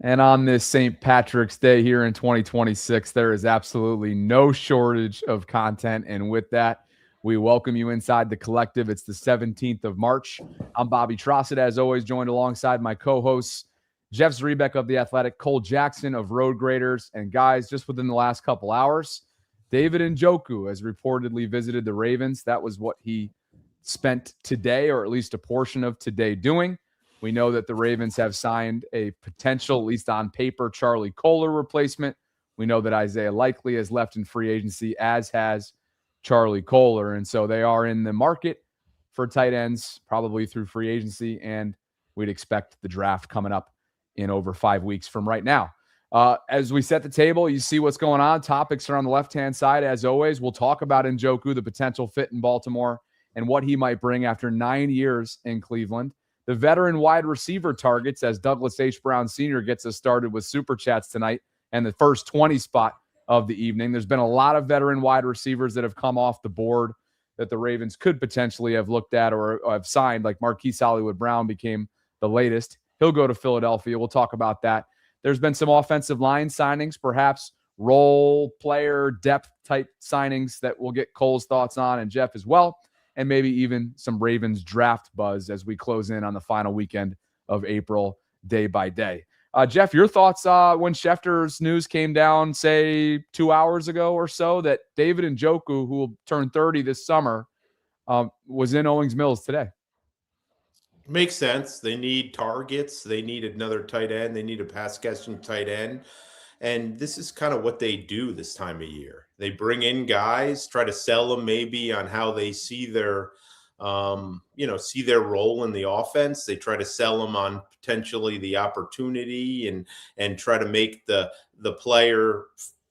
And on this St. Patrick's Day here in 2026, there is absolutely no shortage of content. And with that, we welcome you inside the collective. It's the 17th of March. I'm Bobby Trossett, as always, joined alongside my co-hosts, Jeff Zrebeck of The Athletic, Cole Jackson of Road Graders. And guys, just within the last couple hours, David Njoku has reportedly visited the Ravens. That was what he spent today, or at least a portion of today, doing. We know that the Ravens have signed a potential, at least on paper, Charlie Kolar replacement. We know that Isaiah Likely has left in free agency, as has Charlie Kolar. And so they are in the market for tight ends, probably through free agency. And we'd expect the draft coming up in over 5 weeks from right now. As we set the table, you see what's going on. Topics are on the left-hand side, as always. We'll talk about Njoku, the potential fit in Baltimore, and what he might bring after 9 years in Cleveland. The veteran wide receiver targets as Douglas H. Brown Sr. gets us started with Super Chats tonight and the first 20 spot of the evening. There's been a lot of veteran wide receivers that have come off the board that the Ravens could potentially have looked at or have signed, like Marquise Hollywood Brown became the latest. He'll go to Philadelphia. We'll talk about that. There's been some offensive line signings, perhaps role player depth type signings that we'll get Cole's thoughts on, and Jeff as well. And maybe even some Ravens draft buzz as we close in on the final weekend of April, day by day. Jeff, your thoughts when Schefter's news came down, say 2 hours ago or so, that David Njoku, who will turn 30 this summer, was in Owings Mills today? Makes sense. They need targets. They need another tight end. They need a pass-catching tight end. And this is kind of what they do this time of year. They bring in guys, try to sell them maybe on how they see their, see their role in the offense. They try to sell them on potentially the opportunity and try to make the player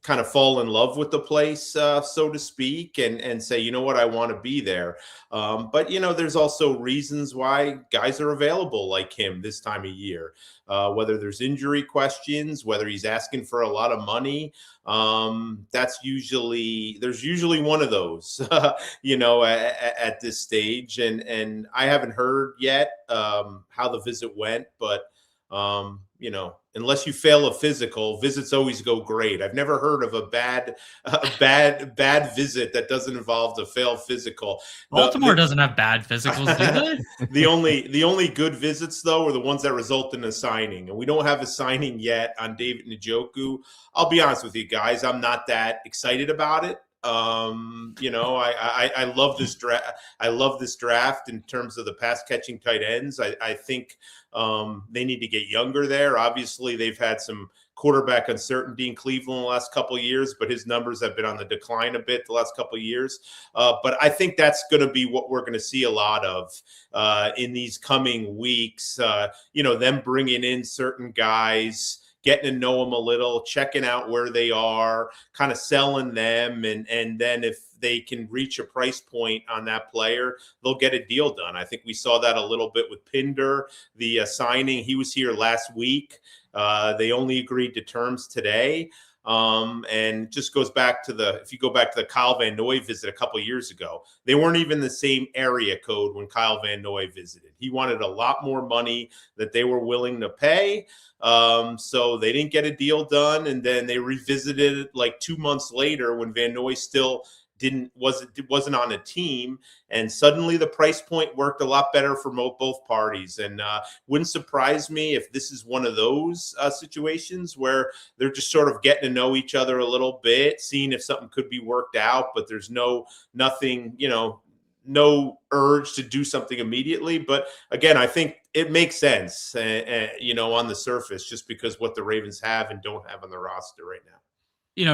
kind of fall in love with the place, so to speak, and say, you know what, I want to be there. But, there's also reasons why guys are available like him this time of year, whether there's injury questions, whether he's asking for a lot of money. There's usually one of those, at this stage. And I haven't heard yet how the visit went, but unless you fail a physical, visits always go great. I've never heard of a bad visit that doesn't involve the failed physical. Baltimore doesn't have bad physicals, do they? The only good visits, though, are the ones that result in a signing. And we don't have a signing yet on David Njoku. I'll be honest with you guys, I'm not that excited about it. I love this draft. I love this draft in terms of the pass catching tight ends. I think they need to get younger there. Obviously, they've had some quarterback uncertainty in Cleveland the last couple of years, but his numbers have been on the decline a bit the last couple of years. But I think that's going to be what we're going to see a lot of in these coming weeks. Them bringing in certain guys, getting to know them a little, checking out where they are, kind of selling them. And then if they can reach a price point on that player, they'll get a deal done. I think we saw that a little bit with Pinder, the signing. He was here last week. They only agreed to terms today. And just goes back to if you go back to the Kyle Van Noy visit a couple of years ago, they weren't even the same area code when Kyle Van Noy visited. He wanted a lot more money that they were willing to pay. So they didn't get a deal done. And then they revisited it like 2 months later when Van Noy still wasn't on a team, and suddenly the price point worked a lot better for both parties. And wouldn't surprise me if this is one of those situations where they're just sort of getting to know each other a little bit, seeing if something could be worked out, but there's nothing, no urge to do something immediately. But again, I think it makes sense, on the surface, just because what the Ravens have and don't have on the roster right now.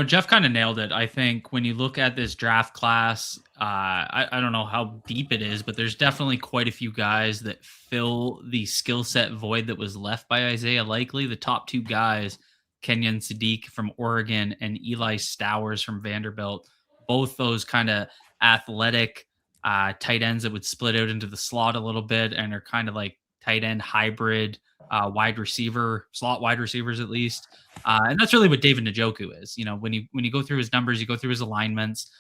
Jeff kind of nailed it. I think when you look at this draft class, I don't know how deep it is, but there's definitely quite a few guys that fill the skill set void that was left by Isaiah Likely. The top two guys, Kenyon Sadiq from Oregon and Eli Stowers from Vanderbilt, both those kind of athletic tight ends that would split out into the slot a little bit and are kind of like tight end hybrid slot wide receivers at least. And that's really what David Njoku is. When you go through his numbers, you go through his alignments,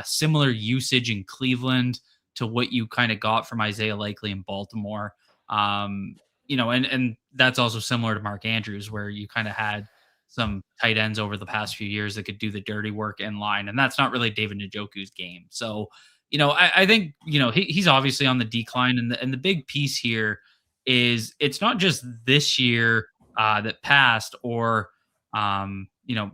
similar usage in Cleveland to what you kind of got from Isaiah Likely in Baltimore. and that's also similar to Mark Andrews, where you kind of had some tight ends over the past few years that could do the dirty work in line, and that's not really David Njoku's game. So, I think he's obviously on the decline, and the big piece here is it's not just this year that passed, or the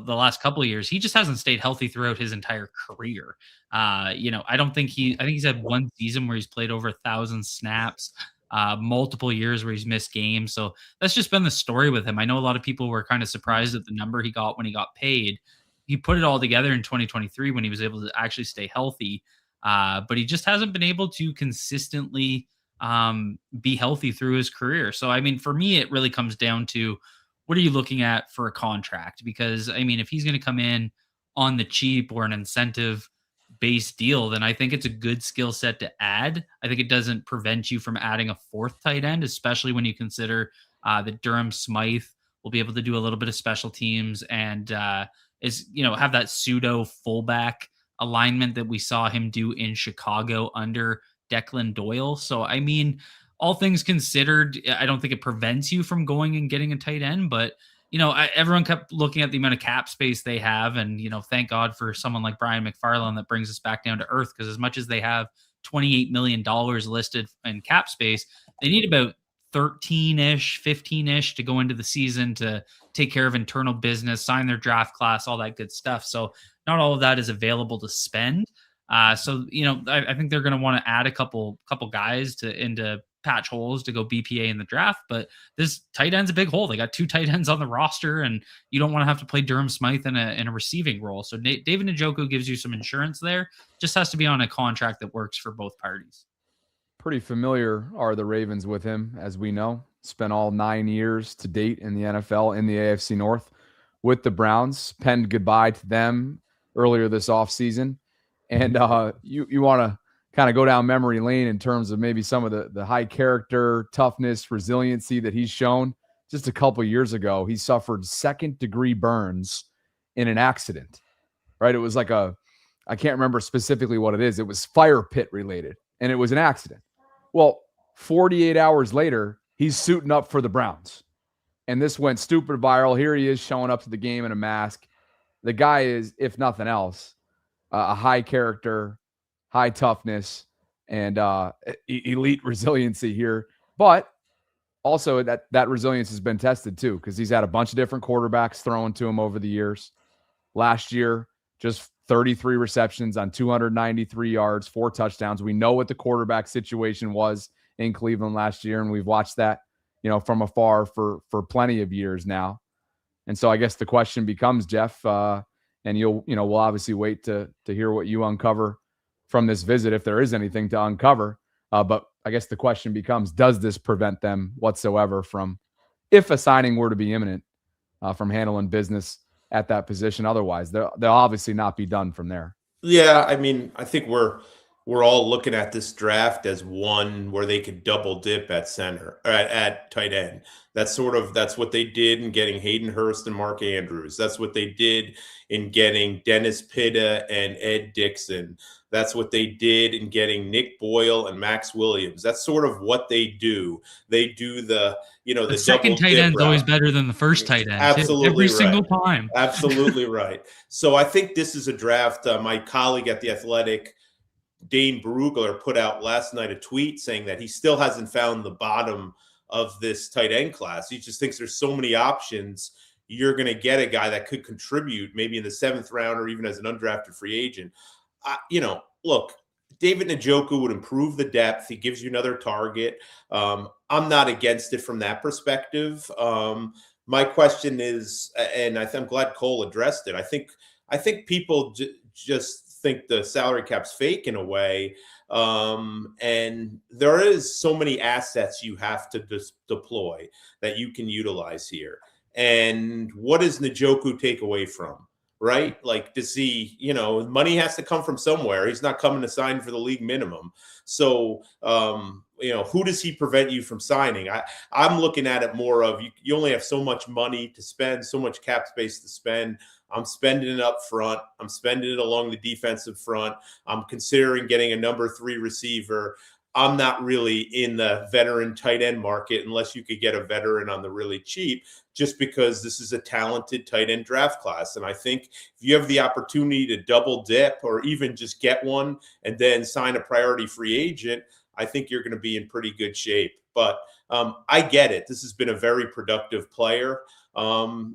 last couple of years. He just hasn't stayed healthy throughout his entire career. I don't think I think he's had one season where he's played over 1,000 snaps. Multiple years where he's missed games. So that's just been the story with him. I know a lot of people were kind of surprised at the number he got when he got paid. He put it all together in 2023 when he was able to actually stay healthy. But he just hasn't been able to consistently be healthy through his career. So, I mean, for me, it really comes down to what are you looking at for a contract? Because, I mean, if he's going to come in on the cheap or an incentive base deal, then I think it's a good skill set to add. I think it doesn't prevent you from adding a fourth tight end, especially when you consider that Durham Smythe will be able to do a little bit of special teams and have that pseudo fullback alignment that we saw him do in Chicago under Declan Doyle. So, I mean, all things considered, I don't think it prevents you from going and getting a tight end, but everyone kept looking at the amount of cap space they have. And, thank God for someone like Brian McFarland that brings us back down to earth. Because as much as they have $28 million listed in cap space, they need about 13-ish, 15-ish to go into the season to take care of internal business, sign their draft class, all that good stuff. So not all of that is available to spend. I think they're going to want to add a couple guys into patch holes to go BPA in the draft, but this tight end's a big hole. They got two tight ends on the roster, and you don't want to have to play Durham Smythe in a receiving role. So David Njoku gives you some insurance there. Just has to be on a contract that works for both parties. Pretty familiar are the Ravens with him, as we know. Spent all 9 years to date in the NFL in the AFC North with the Browns. Penned goodbye to them earlier this offseason. And you want to kind of go down memory lane in terms of maybe some of the high character, toughness, resiliency that he's shown. Just a couple years ago, he suffered second-degree burns in an accident, right? It was like I can't remember specifically what it is. It was fire pit related, and it was an accident. Well, 48 hours later, he's suiting up for the Browns. And this went stupid viral. Here he is showing up to the game in a mask. The guy is, if nothing else, a high character, high toughness, and elite resiliency here. But also that resilience has been tested too, because he's had a bunch of different quarterbacks thrown to him over the years. Last year, just 33 receptions on 293 yards, 4 touchdowns. We know what the quarterback situation was in Cleveland last year, and we've watched that, from afar for plenty of years now. And so I guess the question becomes, Jeff, and we'll obviously wait to hear what you uncover from this visit, if there is anything to uncover. But I guess the question becomes, does this prevent them whatsoever from, if a signing were to be imminent, from handling business at that position? Otherwise, they'll obviously not be done from there. Yeah, I mean, I think we're all looking at this draft as one where they could double dip at center or at tight end. That's what they did in getting Hayden Hurst and Mark Andrews. That's what they did in getting Dennis Pitta and Ed Dixon. That's what they did in getting Nick Boyle and Max Williams. That's sort of what they do. They do the second tight end is always better than the first tight end. Absolutely every right. single time. Absolutely right. So I think this is a draft. My colleague at The Athletic, Dane Brugler, put out last night a tweet saying that he still hasn't found the bottom of this tight end class. He just thinks there's so many options. You're going to get a guy that could contribute maybe in the 7th round or even as an undrafted free agent. Look, David Njoku would improve the depth. He gives you another target. I'm not against it from that perspective. My question is, and I'm glad Cole addressed it. I think people just think the salary cap's fake in a way. And there is so many assets you have to deploy that you can utilize here. And what does Njoku take away from? Right? Like, does he, money has to come from somewhere. He's not coming to sign for the league minimum. So, who does he prevent you from signing? I'm looking at it more of you only have so much money to spend, so much cap space to spend. I'm spending it up front. I'm spending it along the defensive front. I'm considering getting a number 3 receiver. I'm not really in the veteran tight end market unless you could get a veteran on the really cheap, just because this is a talented tight end draft class. And I think if you have the opportunity to double dip or even just get one and then sign a priority free agent, I think you're going to be in pretty good shape. But I get it. This has been a very productive player, in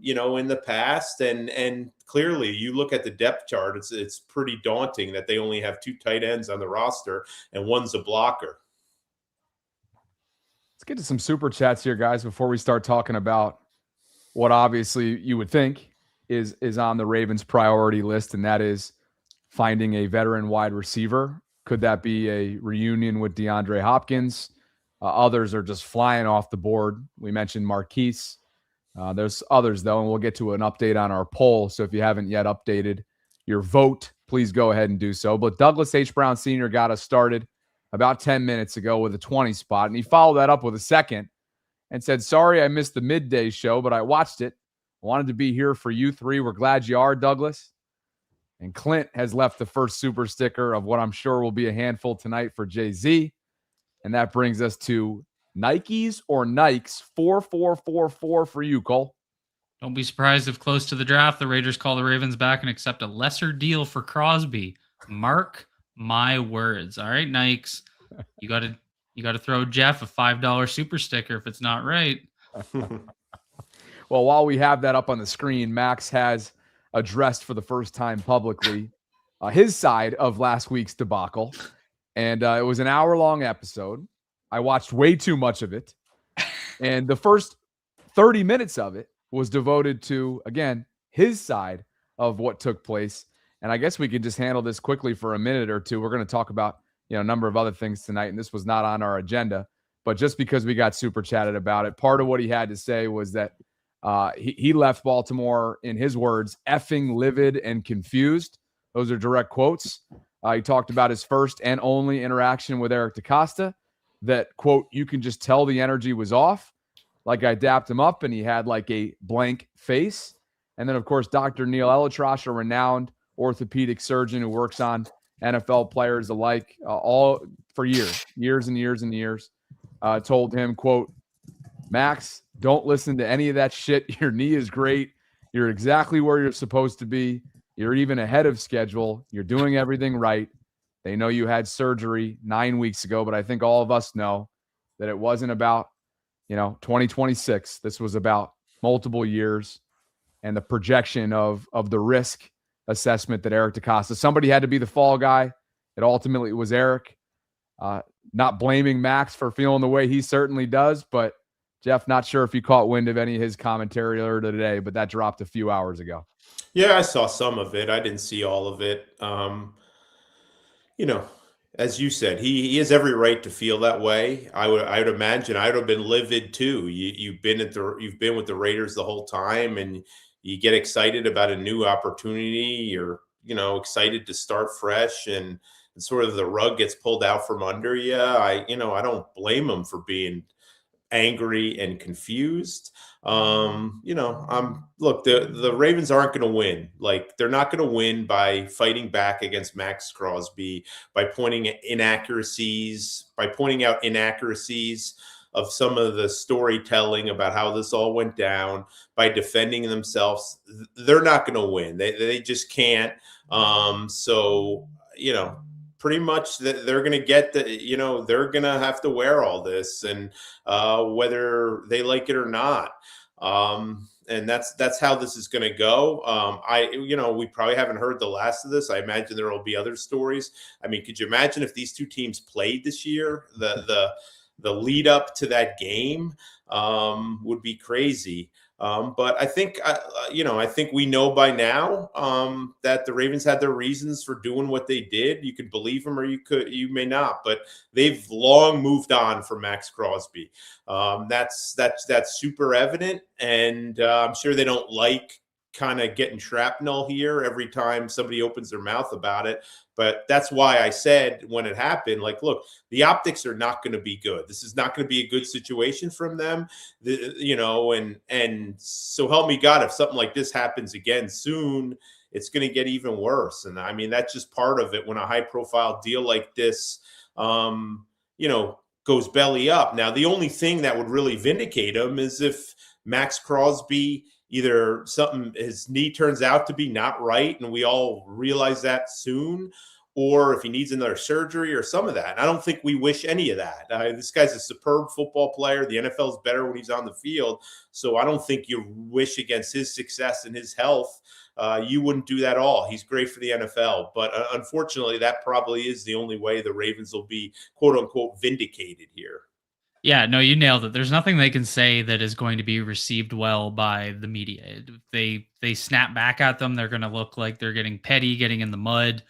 the past. And clearly, you look at the depth chart, it's pretty daunting that they only have 2 tight ends on the roster and one's a blocker. Let's get to some super chats here, guys, before we start talking about what obviously you would think is on the Ravens' priority list, and that is finding a veteran wide receiver. Could that be a reunion with DeAndre Hopkins? Others are just flying off the board. We mentioned Marquise. There's others, though, and we'll get to an update on our poll. So if you haven't yet updated your vote, please go ahead and do so. But Douglas H. Brown Sr. got us started about 10 minutes ago with a 20 spot, and he followed that up with a second and said, sorry, I missed the midday show, but I watched it. I wanted to be here for you three. We're glad you are, Douglas. And Clint has left the first super sticker of what I'm sure will be a handful tonight for Jay-Z. And that brings us to Nikes or Nikes 4444 for you, Cole. Don't be surprised if close to the draft, the Raiders call the Ravens back and accept a lesser deal for Crosby. Mark my words. All right, Nikes. You got to throw Jeff a $5 super sticker if it's not right. Well, while we have that up on the screen, Max has addressed for the first time publicly his side of last week's debacle. And it was an hour-long episode. I watched way too much of it. And the first 30 minutes of it was devoted to, again, his side of what took place. And I guess we could just handle this quickly for a minute or two. We're going to talk about, a number of other things tonight, and this was not on our agenda. But just because we got super chatted about it, part of what he had to say was that he left Baltimore, in his words, effing livid and confused. Those are direct quotes. He talked about his first and only interaction with Eric DeCosta, that, quote, you can just tell the energy was off. Like I dapped him up and he had like a blank face. And then, of course, Dr. Neil Elitrosh, a renowned orthopedic surgeon who works on NFL players alike all for years and years, told him, quote, Max, don't listen to any of that shit. Your knee is great. You're exactly where you're supposed to be. You're even ahead of schedule. You're doing everything right. They know you had surgery 9 weeks ago, but I think all of us know that it wasn't about, 2026. This was about multiple years and the projection of the risk assessment that Eric DeCosta, somebody had to be the fall guy. It ultimately was Eric. Not blaming Max for feeling the way he certainly does, but Jeff, not sure if you caught wind of any of his commentary earlier today, but that dropped a few hours ago. Yeah, I saw some of it. I didn't see all of it. As you said, he has every right to feel that way. I would imagine I would have been livid too. You've been with the Raiders the whole time, and you get excited about a new opportunity. You're excited to start fresh, and sort of the rug gets pulled out from under you. I don't blame him for being angry and confused. Look, the Ravens aren't going to win. Like, they're not going to win by fighting back against Maxx Crosby, by pointing out inaccuracies of some of the storytelling about how this all went down, by defending themselves. They're not going to win. They just can't. Pretty much they're going to get they're going to have to wear all this, and whether they like it or not. And that's how this is going to go. We probably haven't heard the last of this. I imagine there will be other stories. I mean, could you imagine if these two teams played this year? The lead up to that game would be crazy. But I think we know by now that the Ravens had their reasons for doing what they did. You could believe them or you may not, but they've long moved on from Maxx Crosby. That's super evident, and I'm sure they don't like kind of getting shrapnel here every time somebody opens their mouth about it. But that's why I said when it happened, like, look, the optics are not going to be good. This is not going to be a good situation from them, and so help me God, if something like this happens again soon, it's going to get even worse. And I mean, that's just part of it when a high profile deal like this, goes belly up. Now, the only thing that would really vindicate him is if Maxx Crosby, either his knee turns out to be not right, and we all realize that soon, or if he needs another surgery or some of that. And I don't think we wish any of that. This guy's a superb football player. The NFL is better when he's on the field. So I don't think you wish against his success and his health. You wouldn't do that at all. He's great for the NFL. But unfortunately, that probably is the only way the Ravens will be, quote unquote, vindicated here. Yeah, no, you nailed it. There's nothing they can say that is going to be received well by the media. If they snap back at them, they're going to look like they're getting petty, getting in the mud.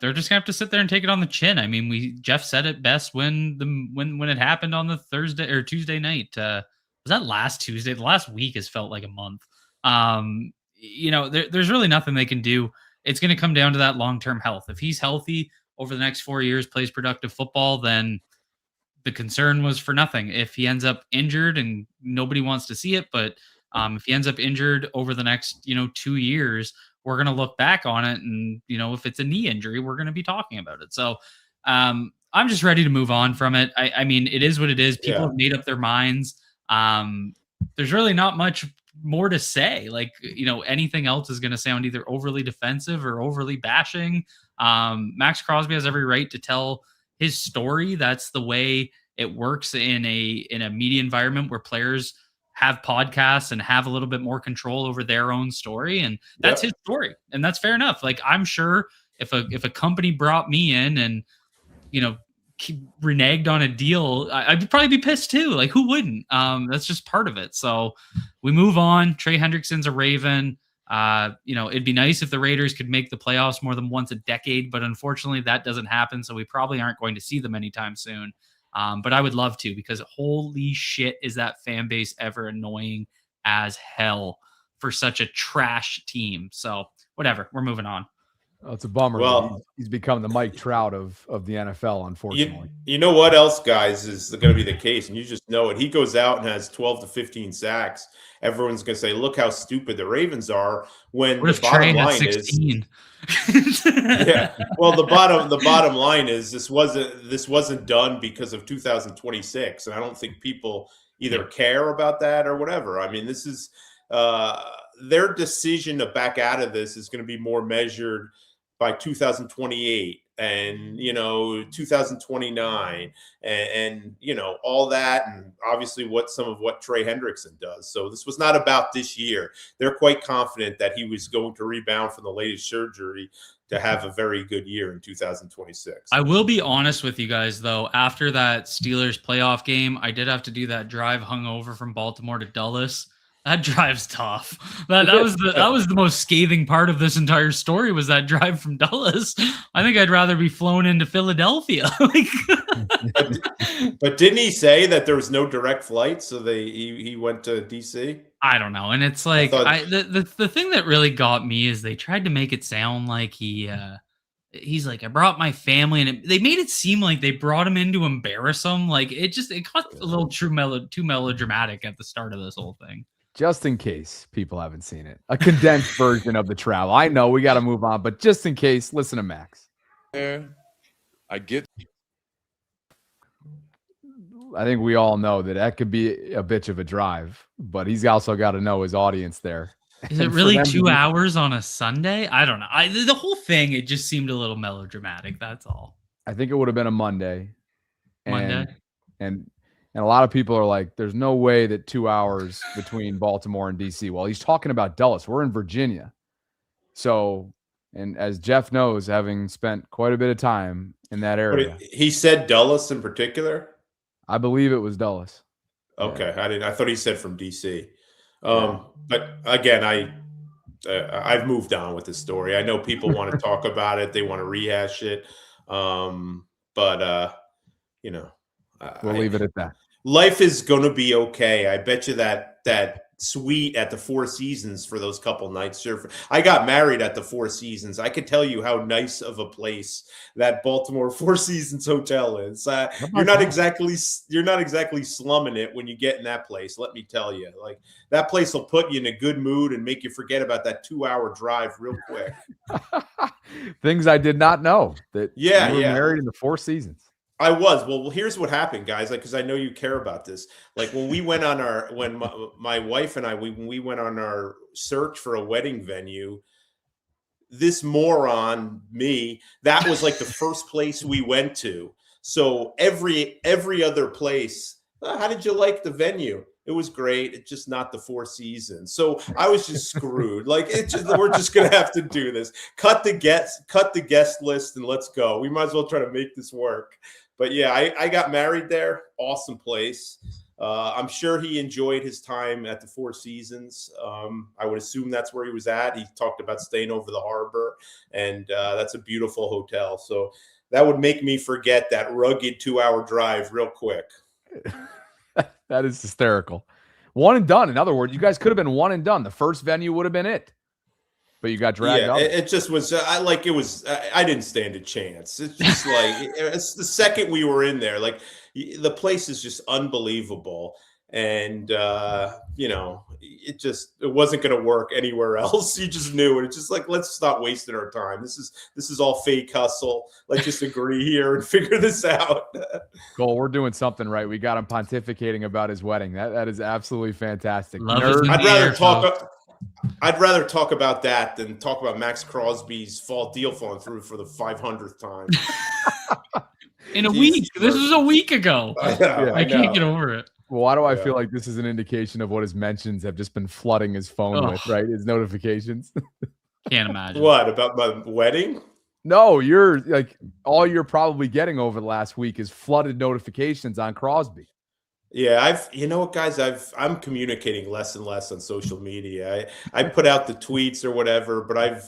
They're just gonna have to sit there and take it on the chin. I mean, Jeff said it best when it happened on the Thursday or Tuesday night. Was that last Tuesday? The last week has felt like a month. There's really nothing they can do. It's going to come down to that long-term health. If he's healthy over the next 4 years, plays productive football, then the concern was for nothing. If he ends up injured, and nobody wants to see it, but if he ends up injured over the next 2 years, we're going to look back on it. And, if it's a knee injury, we're going to be talking about it. So I'm just ready to move on from it. I mean, it is what it is. People have made up their minds. There's really not much more to say. Like, anything else is going to sound either overly defensive or overly bashing. Maxx Crosby has every right to tell his story. That's the way it works in a media environment where players have podcasts and have a little bit more control over their own story. And that's his story. And that's fair enough. Like, I'm sure if a company brought me in and, reneged on a deal, I'd probably be pissed too. Like, who wouldn't? That's just part of it. So we move on. Trey Hendrickson's a Raven. It'd be nice if the Raiders could make the playoffs more than once a decade, but unfortunately that doesn't happen. So we probably aren't going to see them anytime soon. But I would love to, because holy shit, is that fan base ever annoying as hell for such a trash team. So whatever, we're moving on. Oh, it's a bummer. Well, he's become the Mike Trout of the NFL, unfortunately. You know what else, guys, is going to be the case, and you just know it. He goes out and has 12 to 15 sacks. Everyone's going to say, look how stupid the Ravens are, when what the bottom line is Well, the bottom line is this wasn't done because of 2026, and I don't think people either care about that or whatever. I mean, this is their decision to back out of this is going to be more measured by 2028 and 2029 and all that, and obviously some of what Trey Hendrickson does. So this was not about this year. They're quite confident that he was going to rebound from the latest surgery to have a very good year in 2026. I will be honest with you guys, though. After that Steelers playoff game, I did have to do that drive hungover from Baltimore to Dulles. That drive's tough. That was the most scathing part of this entire story, was that drive from Dulles. I think I'd rather be flown into Philadelphia. But didn't he say that there was no direct flight, so he went to DC? I don't know. And it's like the thing that really got me is they tried to make it sound like he's like, I brought my family, and they made it seem like they brought him in to embarrass him. Like, it got a little too melodramatic at the start of this whole thing. Just in case people haven't seen it, a condensed version of the travel. I know we got to move on, but just in case, listen to Max. I get. I think we all know that could be a bitch of a drive, but he's also got to know his audience there. Is it really 2 hours on a Sunday? I don't know. The whole thing, it just seemed a little melodramatic. That's all. I think it would have been a Monday. And a lot of people are like, there's no way that 2 hours between Baltimore and DC. Well, he's talking about Dulles. We're in Virginia. So, and as Jeff knows, having spent quite a bit of time in that area. He said Dulles in particular? I believe it was Dulles. Okay. Yeah. I thought he said from DC. But again, I've moved on with this story. I know people want to talk about it. They want to rehash it. We'll leave it at that. Life is going to be okay. I bet you that suite at the Four Seasons for those couple nights. I got married at the Four Seasons. I could tell you how nice of a place that Baltimore Four Seasons hotel is. You're not exactly slumming it when you get in that place. Let me tell you, like, that place will put you in a good mood and make you forget about that 2-hour drive real quick. Things I did not know that. You were married in the Four Seasons. I was. Well, here's what happened, guys. Like, because I know you care about this. Like when we went on when my wife and I, when we went on our search for a wedding venue, this moron, that was like the first place we went to. So every other place, how did you like the venue? It was great. It's just not the Four Seasons. So I was just screwed. Like we're just gonna have to do this. Cut the guest list and let's go. We might as well try to make this work. But yeah, I got married there. Awesome place. I'm sure he enjoyed his time at the Four Seasons. I would assume that's where he was at. He talked about staying over the harbor, and that's a beautiful hotel. So that would make me forget that rugged 2-hour drive real quick. That is hysterical. One and done. In other words, you guys could have been one and done. The first venue would have been it, but you got dragged up. It just was. I didn't stand a chance. It's just like it's the second we were in there. Like the place is just unbelievable, and it wasn't going to work anywhere else. You just knew it. It's just like, let's stop wasting our time. This is all fake hustle. Let's just agree here and figure this out. Cole, we're doing something right. We got him pontificating about his wedding. That is absolutely fantastic. I'd rather talk about that than talk about Maxx Crosby's deal falling through for the 500th time. In a week. This was a week ago. I can't get over it. Well, why do I feel like this is an indication of what his mentions have just been flooding his phone with, right? His notifications. Can't imagine. What, about my wedding? No, you're like, all you're probably getting over the last week is flooded notifications on Crosby. Yeah, guys, I'm communicating less and less on social media. I put out the tweets or whatever, but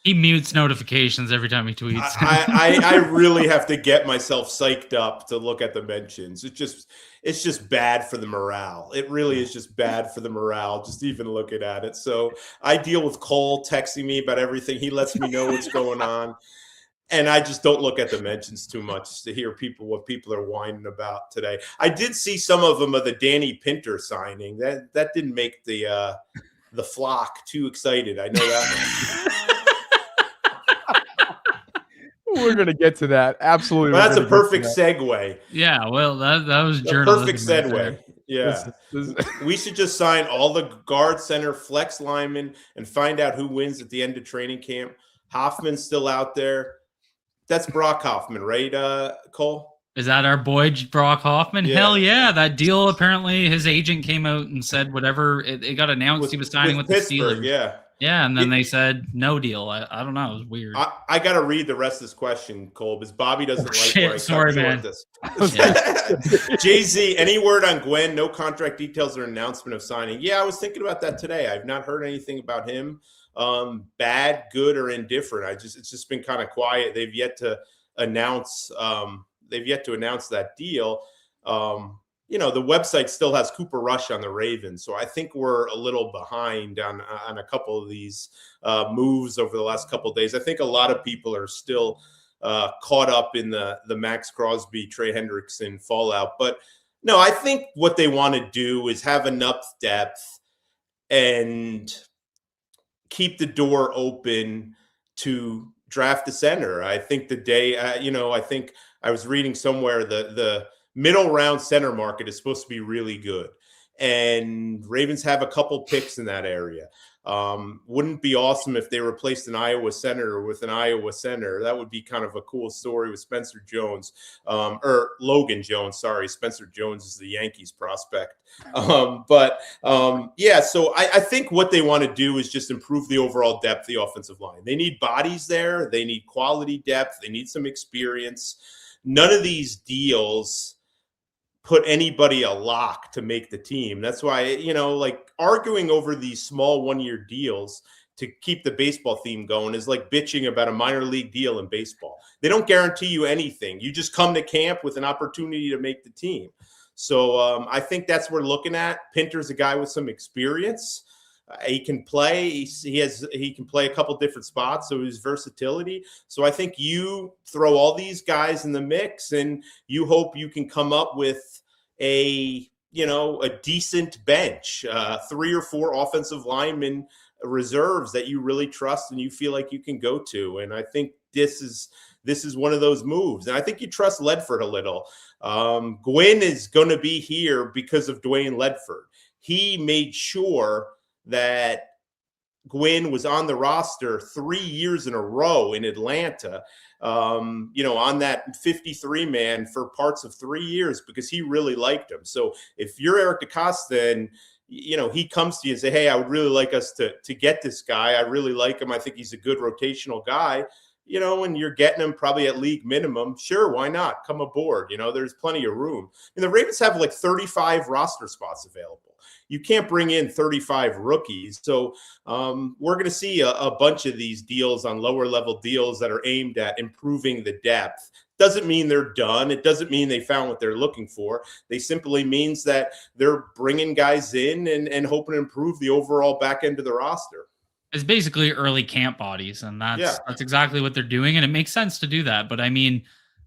he mutes notifications every time he tweets. I really have to get myself psyched up to look at the mentions. It's just bad for the morale. It really is just bad for the morale, just even looking at it. So I deal with Cole texting me about everything. He lets me know what's going on. And I just don't look at the mentions too much to hear what people are whining about today. I did see some of them of the Danny Pinter signing. That didn't make the flock too excited. I know that. We're gonna get to that. Absolutely. But that's a perfect segue. Yeah, well, that was journalism. Perfect segue. Yeah. We should just sign all the guard, center, flex linemen and find out who wins at the end of training camp. Hoffman's still out there. That's Brock Hoffman, right, Cole? Is that our boy Brock Hoffman? Yeah. Hell yeah. That deal, apparently his agent came out and said whatever. It got announced he was signing with the Steelers. Yeah. Yeah, and then they said no deal. I don't know. It was weird. I got to read the rest of this question, Cole, because Bobby doesn't where I sorry, man. This. Jay-Z, any word on Gwen? No contract details or announcement of signing. Yeah, I was thinking about that today. I've not heard anything about him. Bad, good, or indifferent. It's just been kind of quiet. They've yet to announce that deal. The website still has Cooper Rush on the Ravens, so I think we're a little behind on a couple of these moves over the last couple of days. I think a lot of people are still caught up in the Maxx Crosby, Trey Hendrickson fallout. But no, I think what they want to do is have enough depth and keep the door open to draft a center. I think the day, I think I was reading somewhere the middle round center market is supposed to be really good. And Ravens have a couple picks in that area. Wouldn't be awesome if they replaced an Iowa center with an Iowa center. That would be kind of a cool story with Spencer Jones, or Logan Jones. Sorry, Spencer Jones is the Yankees prospect. So I think what they want to do is just improve the overall depth of the offensive line. They need bodies there. They need quality depth. They need some experience. None of these deals put anybody a lock to make the team. That's why, arguing over these small one-year deals to keep the baseball theme going is like bitching about a minor league deal in baseball. They don't guarantee you anything. You just come to camp with an opportunity to make the team. So I think that's what we're looking at. Pinter's a guy with some experience. He can play. He can play a couple different spots, so his versatility. So I think you throw all these guys in the mix, and you hope you can come up with a decent bench, 3 or 4 offensive linemen reserves that you really trust and you feel like you can go to. And I think this is one of those moves. And I think you trust Ledford a little. Gwynn is going to be here because of Dwayne Ledford. He made sure that Gwynn was on the roster 3 years in a row in Atlanta, on that 53 man for parts of 3 years because he really liked him. So if you're Eric DeCosta and, he comes to you and say, hey, I would really like us to get this guy. I really like him. I think he's a good rotational guy, and you're getting him probably at league minimum. Sure, why not? Come aboard. There's plenty of room. And the Ravens have like 35 roster spots available. You can't bring in 35 rookies. So we're going to see a bunch of these deals on lower level deals that are aimed at improving the depth. Doesn't mean they're done. It doesn't mean they found what they're looking for. They simply means that they're bringing guys in and hoping to improve the overall back end of the roster. It's basically early camp bodies, and that's exactly what they're doing, and it makes sense to do that. But I mean,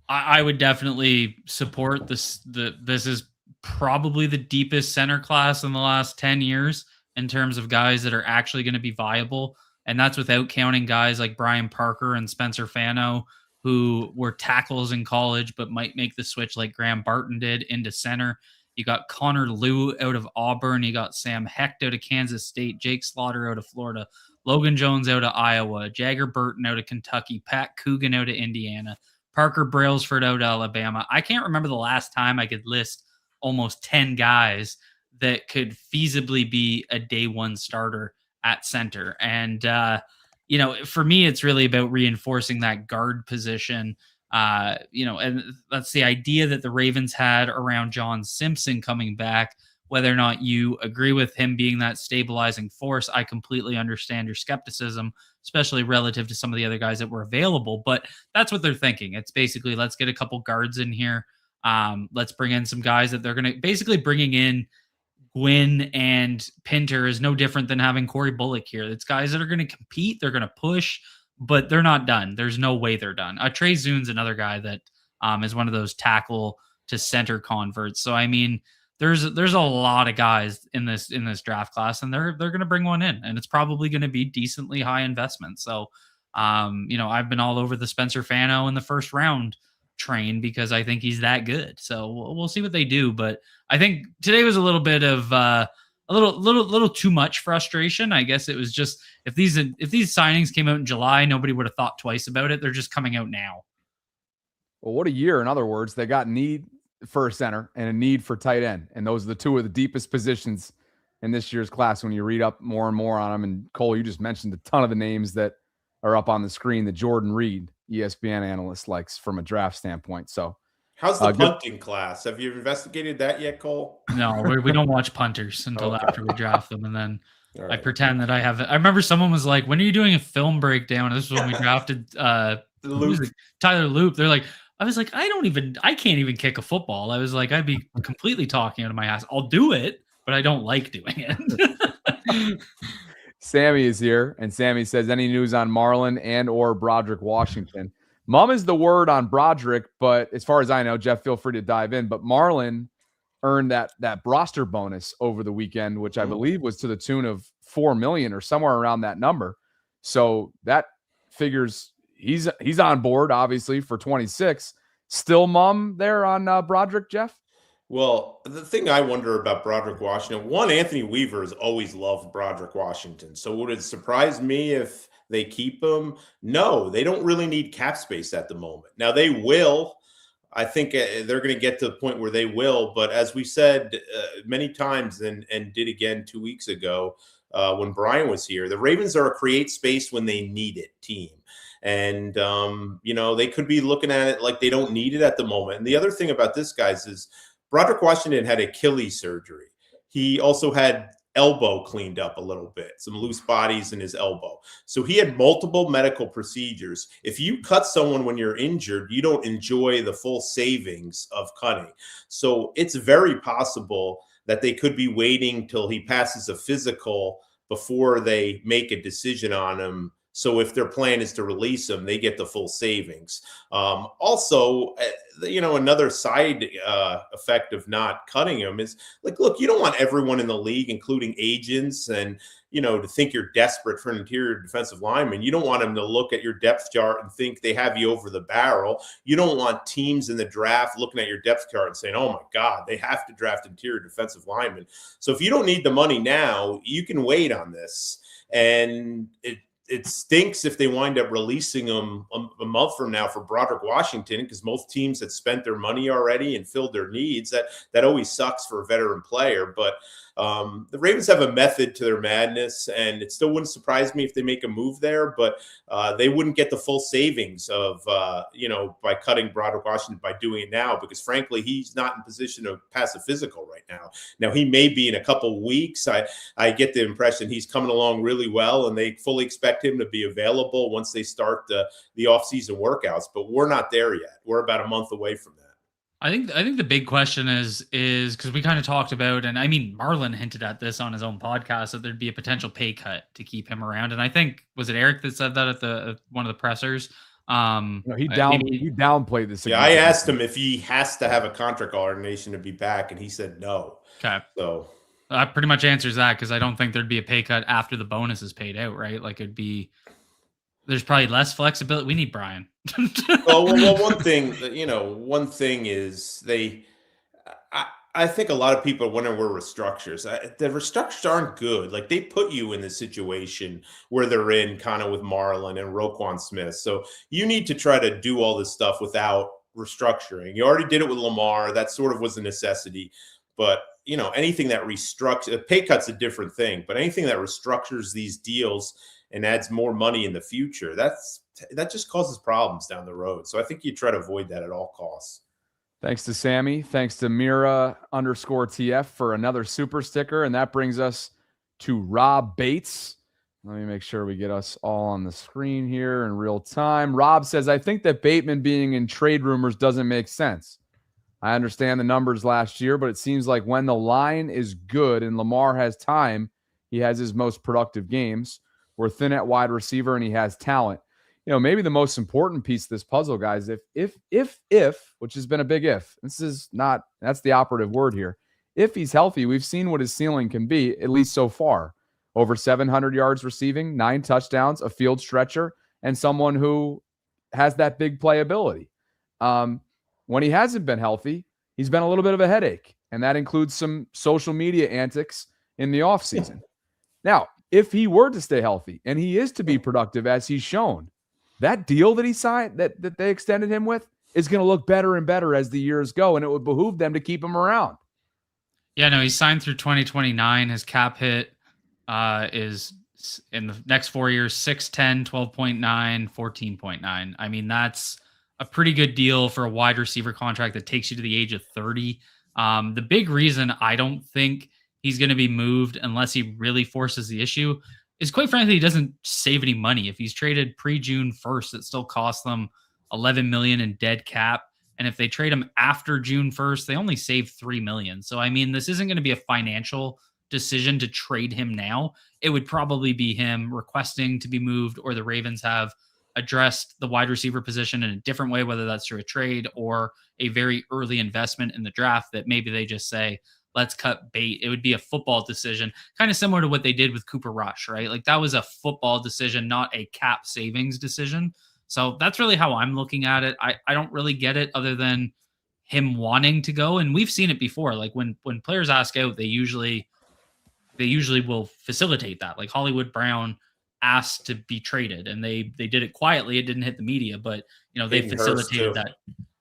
I would definitely support this. This is probably the deepest center class in the last 10 years in terms of guys that are actually going to be viable, and that's without counting guys like Brian Parker and Spencer Fano, who were tackles in college but might make the switch like Graham Barton did into center. You got Connor Liu out of Auburn. You got Sam Hecht out of Kansas State, Jake Slaughter out of Florida, Logan Jones out of Iowa, Jagger Burton out of Kentucky, Pat Coogan out of Indiana, Parker Brailsford out of Alabama. I can't remember the last time I could list almost 10 guys that could feasibly be a day one starter at center. And, for me, it's really about reinforcing that guard position. And that's the idea that the Ravens had around John Simpson coming back. Whether or not you agree with him being that stabilizing force, I completely understand your skepticism, especially relative to some of the other guys that were available. But that's what they're thinking. It's basically, let's get a couple guards in here. Let's bring in some guys that they're going to basically bringing in. Gwynn and Pinter is no different than having Corey Bullock here. It's guys that are going to compete. They're going to push, but they're not done. There's no way they're done. Trey Zune's another guy that is one of those tackle to center converts. So, I mean, there's a lot of guys in this draft class, and they're going to bring one in, and it's probably going to be decently high investment. So, I've been all over the Spencer Fano in the first round train because I think he's that good. So we'll see what they do. But I think today was a little bit of a little too much frustration. I guess it was just if these signings came out in July, nobody would have thought twice about it. They're just coming out now. Well, what a year. In other words, they got need for a center and a need for tight end. And those are the two of the deepest positions in this year's class when you read up more and more on them. And Cole, you just mentioned a ton of the names that are up on the screen that Jordan Reed, ESPN analyst, likes from a draft standpoint. So how's the punting class? Have you investigated that yet, Cole? No, we don't watch punters until after we draft them. And then I pretend that I have it. I remember someone was like, when are you doing a film breakdown? This was when we drafted Tyler Loop. They're like, I was like, I can't even kick a football. I was like, I'd be completely talking out of my ass. I'll do it, but I don't like doing it. Sammy is here, and Sammy says, any news on Marlon and or Broderick Washington? Mom is the word on Broderick, but as far as I know, Jeff, feel free to dive in. But Marlon earned that roster bonus over the weekend, which I believe was to the tune of $4 million or somewhere around that number. So that figures he's on board, obviously, for 26. Still mum there on Broderick, Jeff? Well, the thing I wonder about Broderick Washington, one, Anthony Weaver has always loved Broderick Washington. So would it surprise me if they keep him? No, they don't really need cap space at the moment. Now they will. I think they're going to get to the point where they will. But as we said many times and did again 2 weeks ago when Brian was here, the Ravens are a create space when they need it team. And, they could be looking at it like they don't need it at the moment. And the other thing about this, guys, is Broderick Washington had Achilles surgery. He also had elbow cleaned up a little bit, some loose bodies in his elbow. So he had multiple medical procedures. If you cut someone when you're injured, you don't enjoy the full savings of cutting. So it's very possible that they could be waiting till he passes a physical before they make a decision on him So if their plan is to release him, they get the full savings. Also, another side effect of not cutting him is like, look, you don't want everyone in the league, including agents and to think you're desperate for an interior defensive lineman. You don't want them to look at your depth chart and think they have you over the barrel. You don't want teams in the draft looking at your depth chart and saying, oh my God, they have to draft interior defensive linemen. So if you don't need the money now, you can wait on this. And it stinks if they wind up releasing him a month from now for Broderick Washington, because most teams had spent their money already and filled their needs. That always sucks for a veteran player. But the Ravens have a method to their madness, and it still wouldn't surprise me if they make a move there, but they wouldn't get the full savings of, by cutting Broderick Washington by doing it now, because frankly, he's not in position to pass a physical right now. Now, he may be in a couple weeks. I get the impression he's coming along really well, and they fully expect him to be available once they start the offseason workouts, but we're not there yet. We're about a month away from that. I think the big question is because we kind of talked about, and I mean, Marlon hinted at this on his own podcast, that there'd be a potential pay cut to keep him around. And I think, was it Eric that said that at one of the pressers? He downplayed this. Yeah, I asked him if he has to have a contract alternation to be back, and he said no. Okay. So that pretty much answers that, because I don't think there'd be a pay cut after the bonus is paid out, right? Like there's probably less flexibility. We need Brian. well, one thing is I think a lot of people are wondering where restructures. The restructures aren't good. Like, they put you in the situation where they're in, kind of with Marlon and Roquan Smith. So you need to try to do all this stuff without restructuring. You already did it with Lamar. That sort of was a necessity. But anything that restructures, pay cut's a different thing. But anything that restructures these deals and adds more money in the future, that just causes problems down the road. So I think you try to avoid that at all costs. Thanks to Sammy. Thanks to Mira_TF for another super sticker. And that brings us to Rob Bates. Let me make sure we get us all on the screen here in real time. Rob says, I think that Bateman being in trade rumors doesn't make sense. I understand the numbers last year, but it seems like when the line is good and Lamar has time, he has his most productive games. We're thin at wide receiver and he has talent. Maybe the most important piece of this puzzle, guys, if, which has been a big if, that's the operative word here. If he's healthy, we've seen what his ceiling can be, at least so far. Over 700 yards receiving, 9 touchdowns, a field stretcher, and someone who has that big playability. When he hasn't been healthy, he's been a little bit of a headache, and that includes some social media antics in the offseason. Now, if he were to stay healthy and he is to be productive as he's shown, that deal that he signed, that they extended him with, is going to look better and better as the years go, and it would behoove them to keep him around. Yeah, no, he's signed through 2029. His cap hit is in the next 4 years, 6'10", 12.9, 14.9. I mean, that's a pretty good deal for a wide receiver contract that takes you to the age of 30. The big reason I don't think he's going to be moved unless he really forces the issue is, quite frankly, he doesn't save any money. If he's traded pre-June 1st, it still costs them $11 million in dead cap. And if they trade him after June 1st, they only save $3 million. So, I mean, this isn't going to be a financial decision to trade him now. It would probably be him requesting to be moved, or the Ravens have addressed the wide receiver position in a different way, whether that's through a trade or a very early investment in the draft that maybe they just say, let's cut bait. It would be a football decision, kind of similar to what they did with Cooper Rush, right? Like, that was a football decision, not a cap savings decision. So that's really how I'm looking at it. I don't really get it other than him wanting to go. And we've seen it before. Like, when players ask out, they usually will facilitate that. Like, Hollywood Brown asked to be traded, and they did it quietly. It didn't hit the media, but they facilitated that.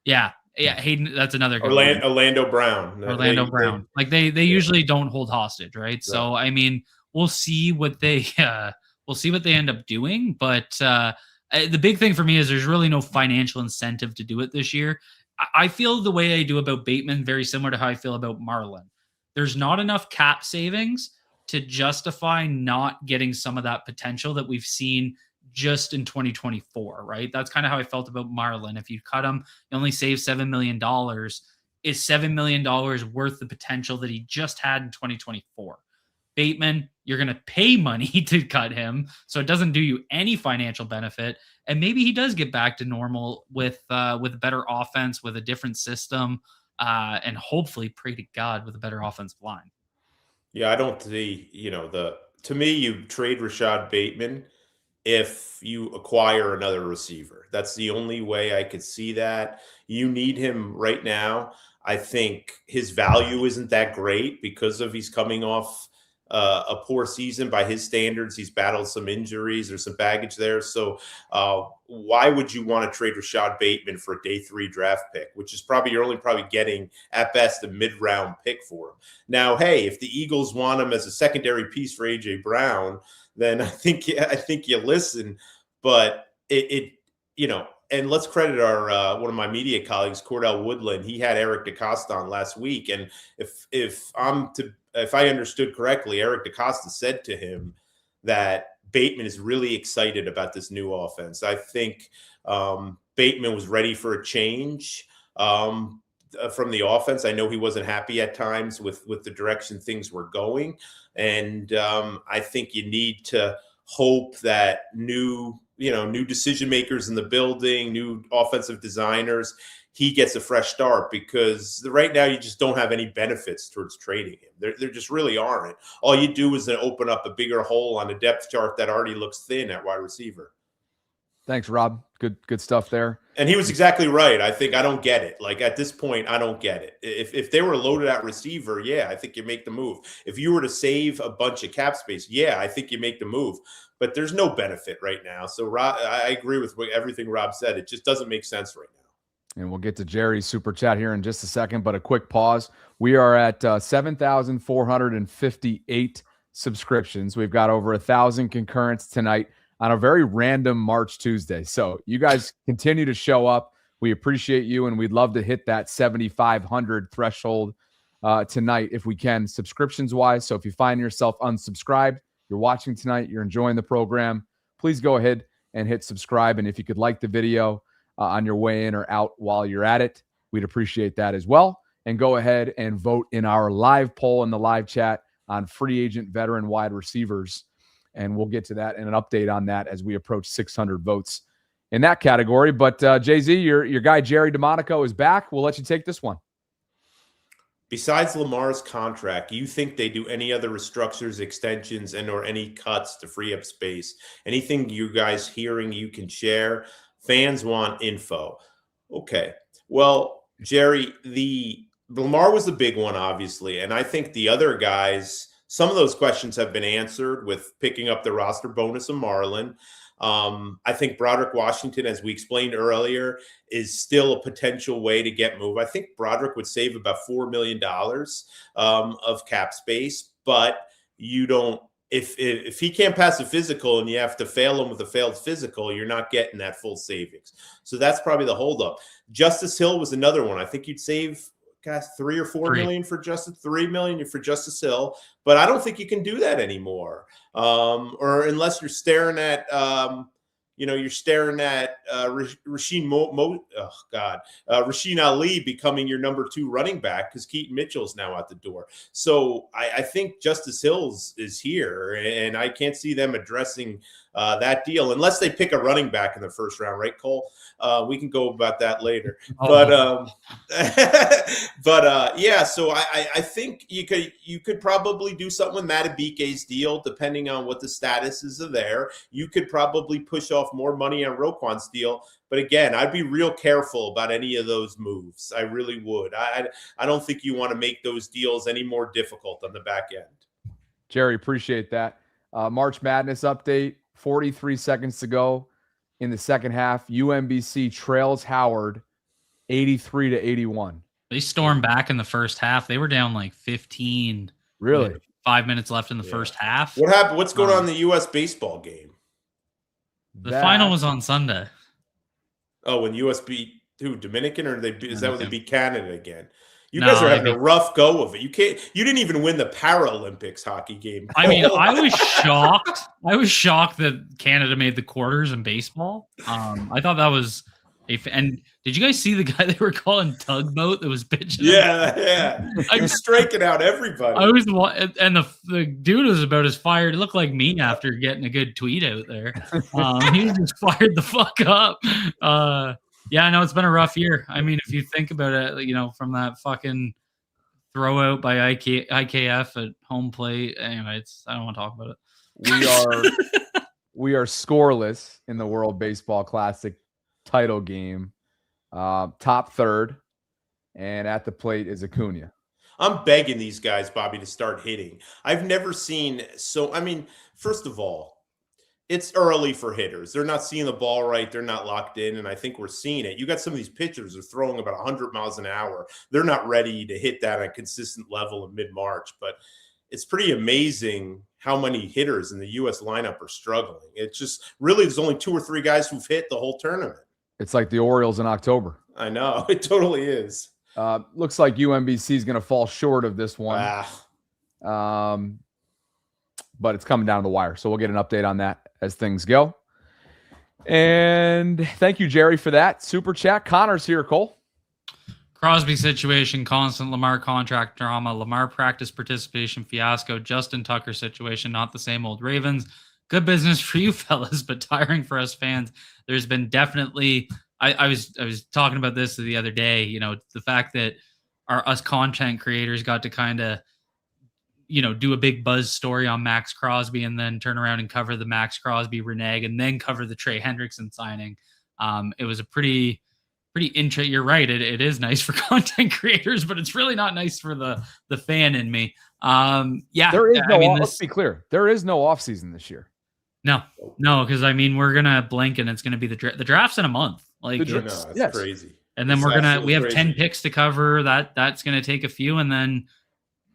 Yeah. Hayden, that's another good one. Orlando Brown. Brown. Like, they usually don't hold hostage, right? So, I mean, we'll see what they end up doing. But the big thing for me is there's really no financial incentive to do it this year. I feel the way I do about Bateman very similar to how I feel about Marlon. There's not enough cap savings to justify not getting some of that potential that we've seen just in 2024, right? That's kind of how I felt about Marlon. If you cut him, you only save $7 million. Is $7 million worth the potential that he just had in 2024? Bateman, you're going to pay money to cut him, so it doesn't do you any financial benefit. And maybe he does get back to normal with a better offense, with a different system, and hopefully, pray to God, with a better offensive line. Yeah, I don't see, to me, you trade Rashad Bateman if you acquire another receiver. That's the only way I could see that. You need him right now. I think his value isn't that great because he's coming off a poor season by his standards. He's battled some injuries. There's some baggage there. So why would you want to trade Rashad Bateman for a day 3 draft pick, which is you're only getting at best a mid-round pick for him. Now, hey, if the Eagles want him as a secondary piece for AJ Brown, then I think you listen. But and let's credit our one of my media colleagues, Cordell Woodland. He had Eric DeCosta on last week, and if I understood correctly, Eric DeCosta said to him that Bateman is really excited about this new offense. I think Bateman was ready for a change from the offense. I know he wasn't happy at times with the direction things were going, and I think you need to hope that new decision makers in the building, new offensive designers, he gets a fresh start, because right now you just don't have any benefits towards trading him. There just really aren't. All you do is then open up a bigger hole on the depth chart that already looks thin at wide receiver. Thanks, Rob. Good stuff there. And he was exactly right. I think I don't get it. Like, at this point, I don't get it. If they were loaded at receiver, yeah, I think you make the move. If you were to save a bunch of cap space, yeah, I think you make the move. But there's no benefit right now. So Rob, I agree with everything Rob said. It just doesn't make sense right now. And we'll get to Jerry's super chat here in just a second, but a quick pause. We are at 7,458 subscriptions. We've got over 1,000 concurrents tonight on a very random March Tuesday. So you guys continue to show up. We appreciate you, and we'd love to hit that 7,500 threshold tonight if we can, subscriptions-wise. So if you find yourself unsubscribed, you're watching tonight, you're enjoying the program, please go ahead and hit subscribe. And if you could like the video on your way in or out while you're at it, we'd appreciate that as well. And go ahead and vote in our live poll in the live chat on free agent veteran wide receivers. And we'll get to that and an update on that as we approach 600 votes in that category. But Jay-Z, your guy Jerry DeMonico is back. We'll let you take this one. Besides Lamar's contract, you think they do any other restructures, extensions, and or any cuts to free up space? Anything you guys hearing you can share? Fans want info. Okay. Well, Jerry, Lamar was the big one, obviously. And I think the other guys, some of those questions have been answered with picking up the roster bonus of Marlon. I think Broderick Washington, as we explained earlier, is still a potential way to get moved. I think Broderick would save about $4 million of cap space, but you don't. If he can't pass a physical and you have to fail him with a failed physical, you're not getting that full savings. So that's probably the holdup. Justice Hill was another one. I think you'd save, gosh, $3 or $4 million for $3 million for Justice Hill, but I don't think you can do that anymore. Or unless you're staring at, Rasheen Ali becoming your number 2 running back because Keaton Mitchell's now out the door. So I think Justice Hills is here, and I can't see them addressing that deal unless they pick a running back in the first round, right, Cole? We can go about that later. Oh. Yeah, so I think you could probably do something with Matabike's deal, depending on what the status is of there. You could probably push off more money on Roquan's deal. But again, I'd be real careful about any of those moves. I really would. I don't think you want to make those deals any more difficult on the back end. Jerry, appreciate that. March Madness update, 43 seconds to go in the second half. UMBC trails Howard 83-81. They stormed back in the first half. They were down like 15. Really? 5 minutes left in the first half. What happened? What's going on in the U.S. baseball game? The final was on Sunday. Oh, when U.S. beat Dominican, or is that when they beat Canada again? You guys are having a rough go of it. You didn't even win the Paralympics hockey game. I mean, I was shocked. I was shocked that Canada made the quarters in baseball. I thought that was And did you guys see the guy they were calling Tugboat that was pitching? Yeah. He was striking out everybody. I was, and the dude was about as fired. It looked like me after getting a good tweet out there. He just fired the fuck up. Yeah, no, it's been a rough year. I mean, if you think about it, from that fucking throw out by IKF at home plate. Anyway, I don't want to talk about it. We are scoreless in the World Baseball Classic title game. Top third, and at the plate is Acuna. I'm begging these guys, Bobby, to start hitting. I've never seen first of all, it's early for hitters. They're not seeing the ball right. They're not locked in, and I think we're seeing it. You got some of these pitchers are throwing about 100 miles an hour. They're not ready to hit that at a consistent level in mid-March, but it's pretty amazing how many hitters in the U.S. lineup are struggling. It's just really there's only 2 or 3 guys who've hit the whole tournament. It's like the Orioles in October. I know. It totally is. Looks like UMBC is going to fall short of this one. But it's coming down to the wire. So we'll get an update on that as things go. And thank you, Jerry, for that. Super chat. Connor's here, Cole. Crosby situation, constant Lamar contract drama, Lamar practice participation fiasco, Justin Tucker situation, not the same old Ravens. Good business for you fellas, but tiring for us fans. There's been definitely, I was talking about this the other day, the fact that us content creators got to kind of, do a big buzz story on Maxx Crosby and then turn around and cover the Maxx Crosby renege and then cover the Trey Hendrickson signing. It was a pretty interesting. You're right. It is nice for content creators, but it's really not nice for the fan in me. There is let's be clear. There is no off season this year. No, because we're gonna blink and it's gonna be the draft's in a month. That's crazy. And then we have 10 picks to cover. That's gonna take a few, and then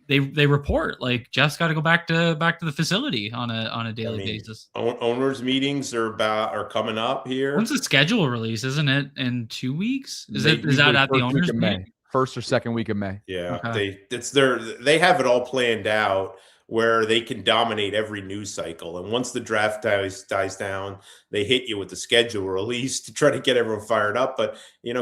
they report like Jeff's got to go back to the facility on a daily basis. Owners meetings are coming up here. When's the schedule release? Isn't it in 2 weeks? Is that at the owners meeting? First or second week of May. Yeah, okay. They have it all planned out where they can dominate every news cycle. And once the draft dies down, they hit you with the schedule release to try to get everyone fired up. But,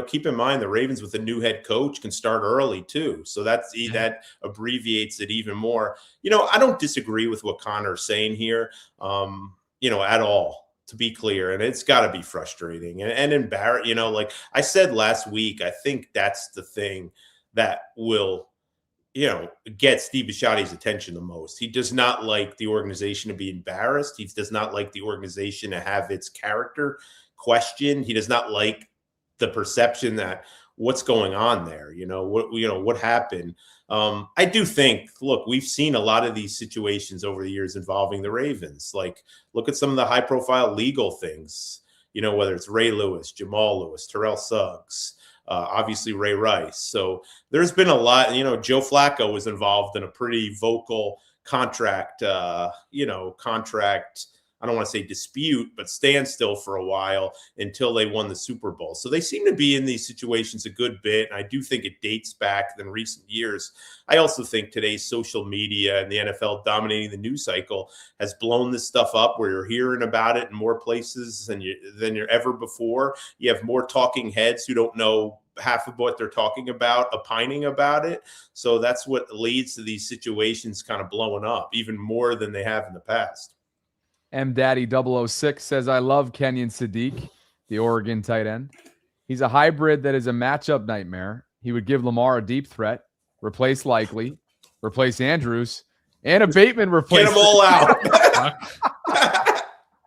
keep in mind the Ravens with a new head coach can start early too. So that abbreviates it even more. I don't disagree with what Connor's saying here, at all, to be clear. And it's got to be frustrating and embarrassing. Like I said last week, I think that's the thing that will get Steve Bisciotti's attention the most. He does not like the organization to be embarrassed. He does not like the organization to have its character questioned. He does not like the perception that what's going on there. What happened. I do think, look, we've seen a lot of these situations over the years involving the Ravens. Like, look at some of the high profile legal things, whether it's Ray Lewis, Jamal Lewis, Terrell Suggs, obviously Ray Rice. So there's been a lot, Joe Flacco was involved in a pretty vocal contract, I don't want to say dispute, but standstill for a while until they won the Super Bowl. So they seem to be in these situations a good bit. And I do think it dates back in recent years. I also think today's social media and the NFL dominating the news cycle has blown this stuff up where you're hearing about it in more places than you're ever before. You have more talking heads who don't know half of what they're talking about, opining about it. So that's what leads to these situations kind of blowing up even more than they have in the past. M Daddy 006 says, I love Kenyon Sadiq, the Oregon tight end. He's a hybrid that is a matchup nightmare. He would give Lamar a deep threat, replace Likely, replace Andrews, and a Bateman replace. Get them all out.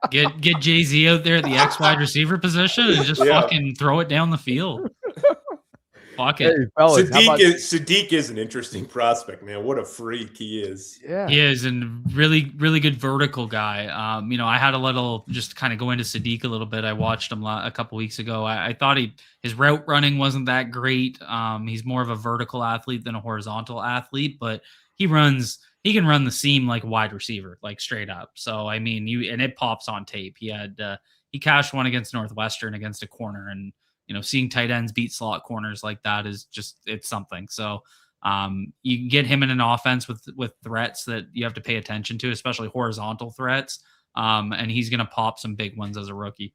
Get Jay-Z out there at the X wide receiver position and just fucking throw it down the field. Fuck it. Hey, fellas, Sadiq is an interesting prospect, man. What a freak he is. Yeah, he is, and really, really good vertical guy. I had a little just kind of go into Sadiq a little bit. I watched him a couple weeks ago. I thought his route running wasn't that great. He's more of a vertical athlete than a horizontal athlete, but he can run the seam like a wide receiver, like straight up. So and it pops on tape. He cashed one against Northwestern against a corner, and seeing tight ends beat slot corners like that is it's something. So you can get him in an offense with threats that you have to pay attention to, especially horizontal threats. And he's going to pop some big ones as a rookie.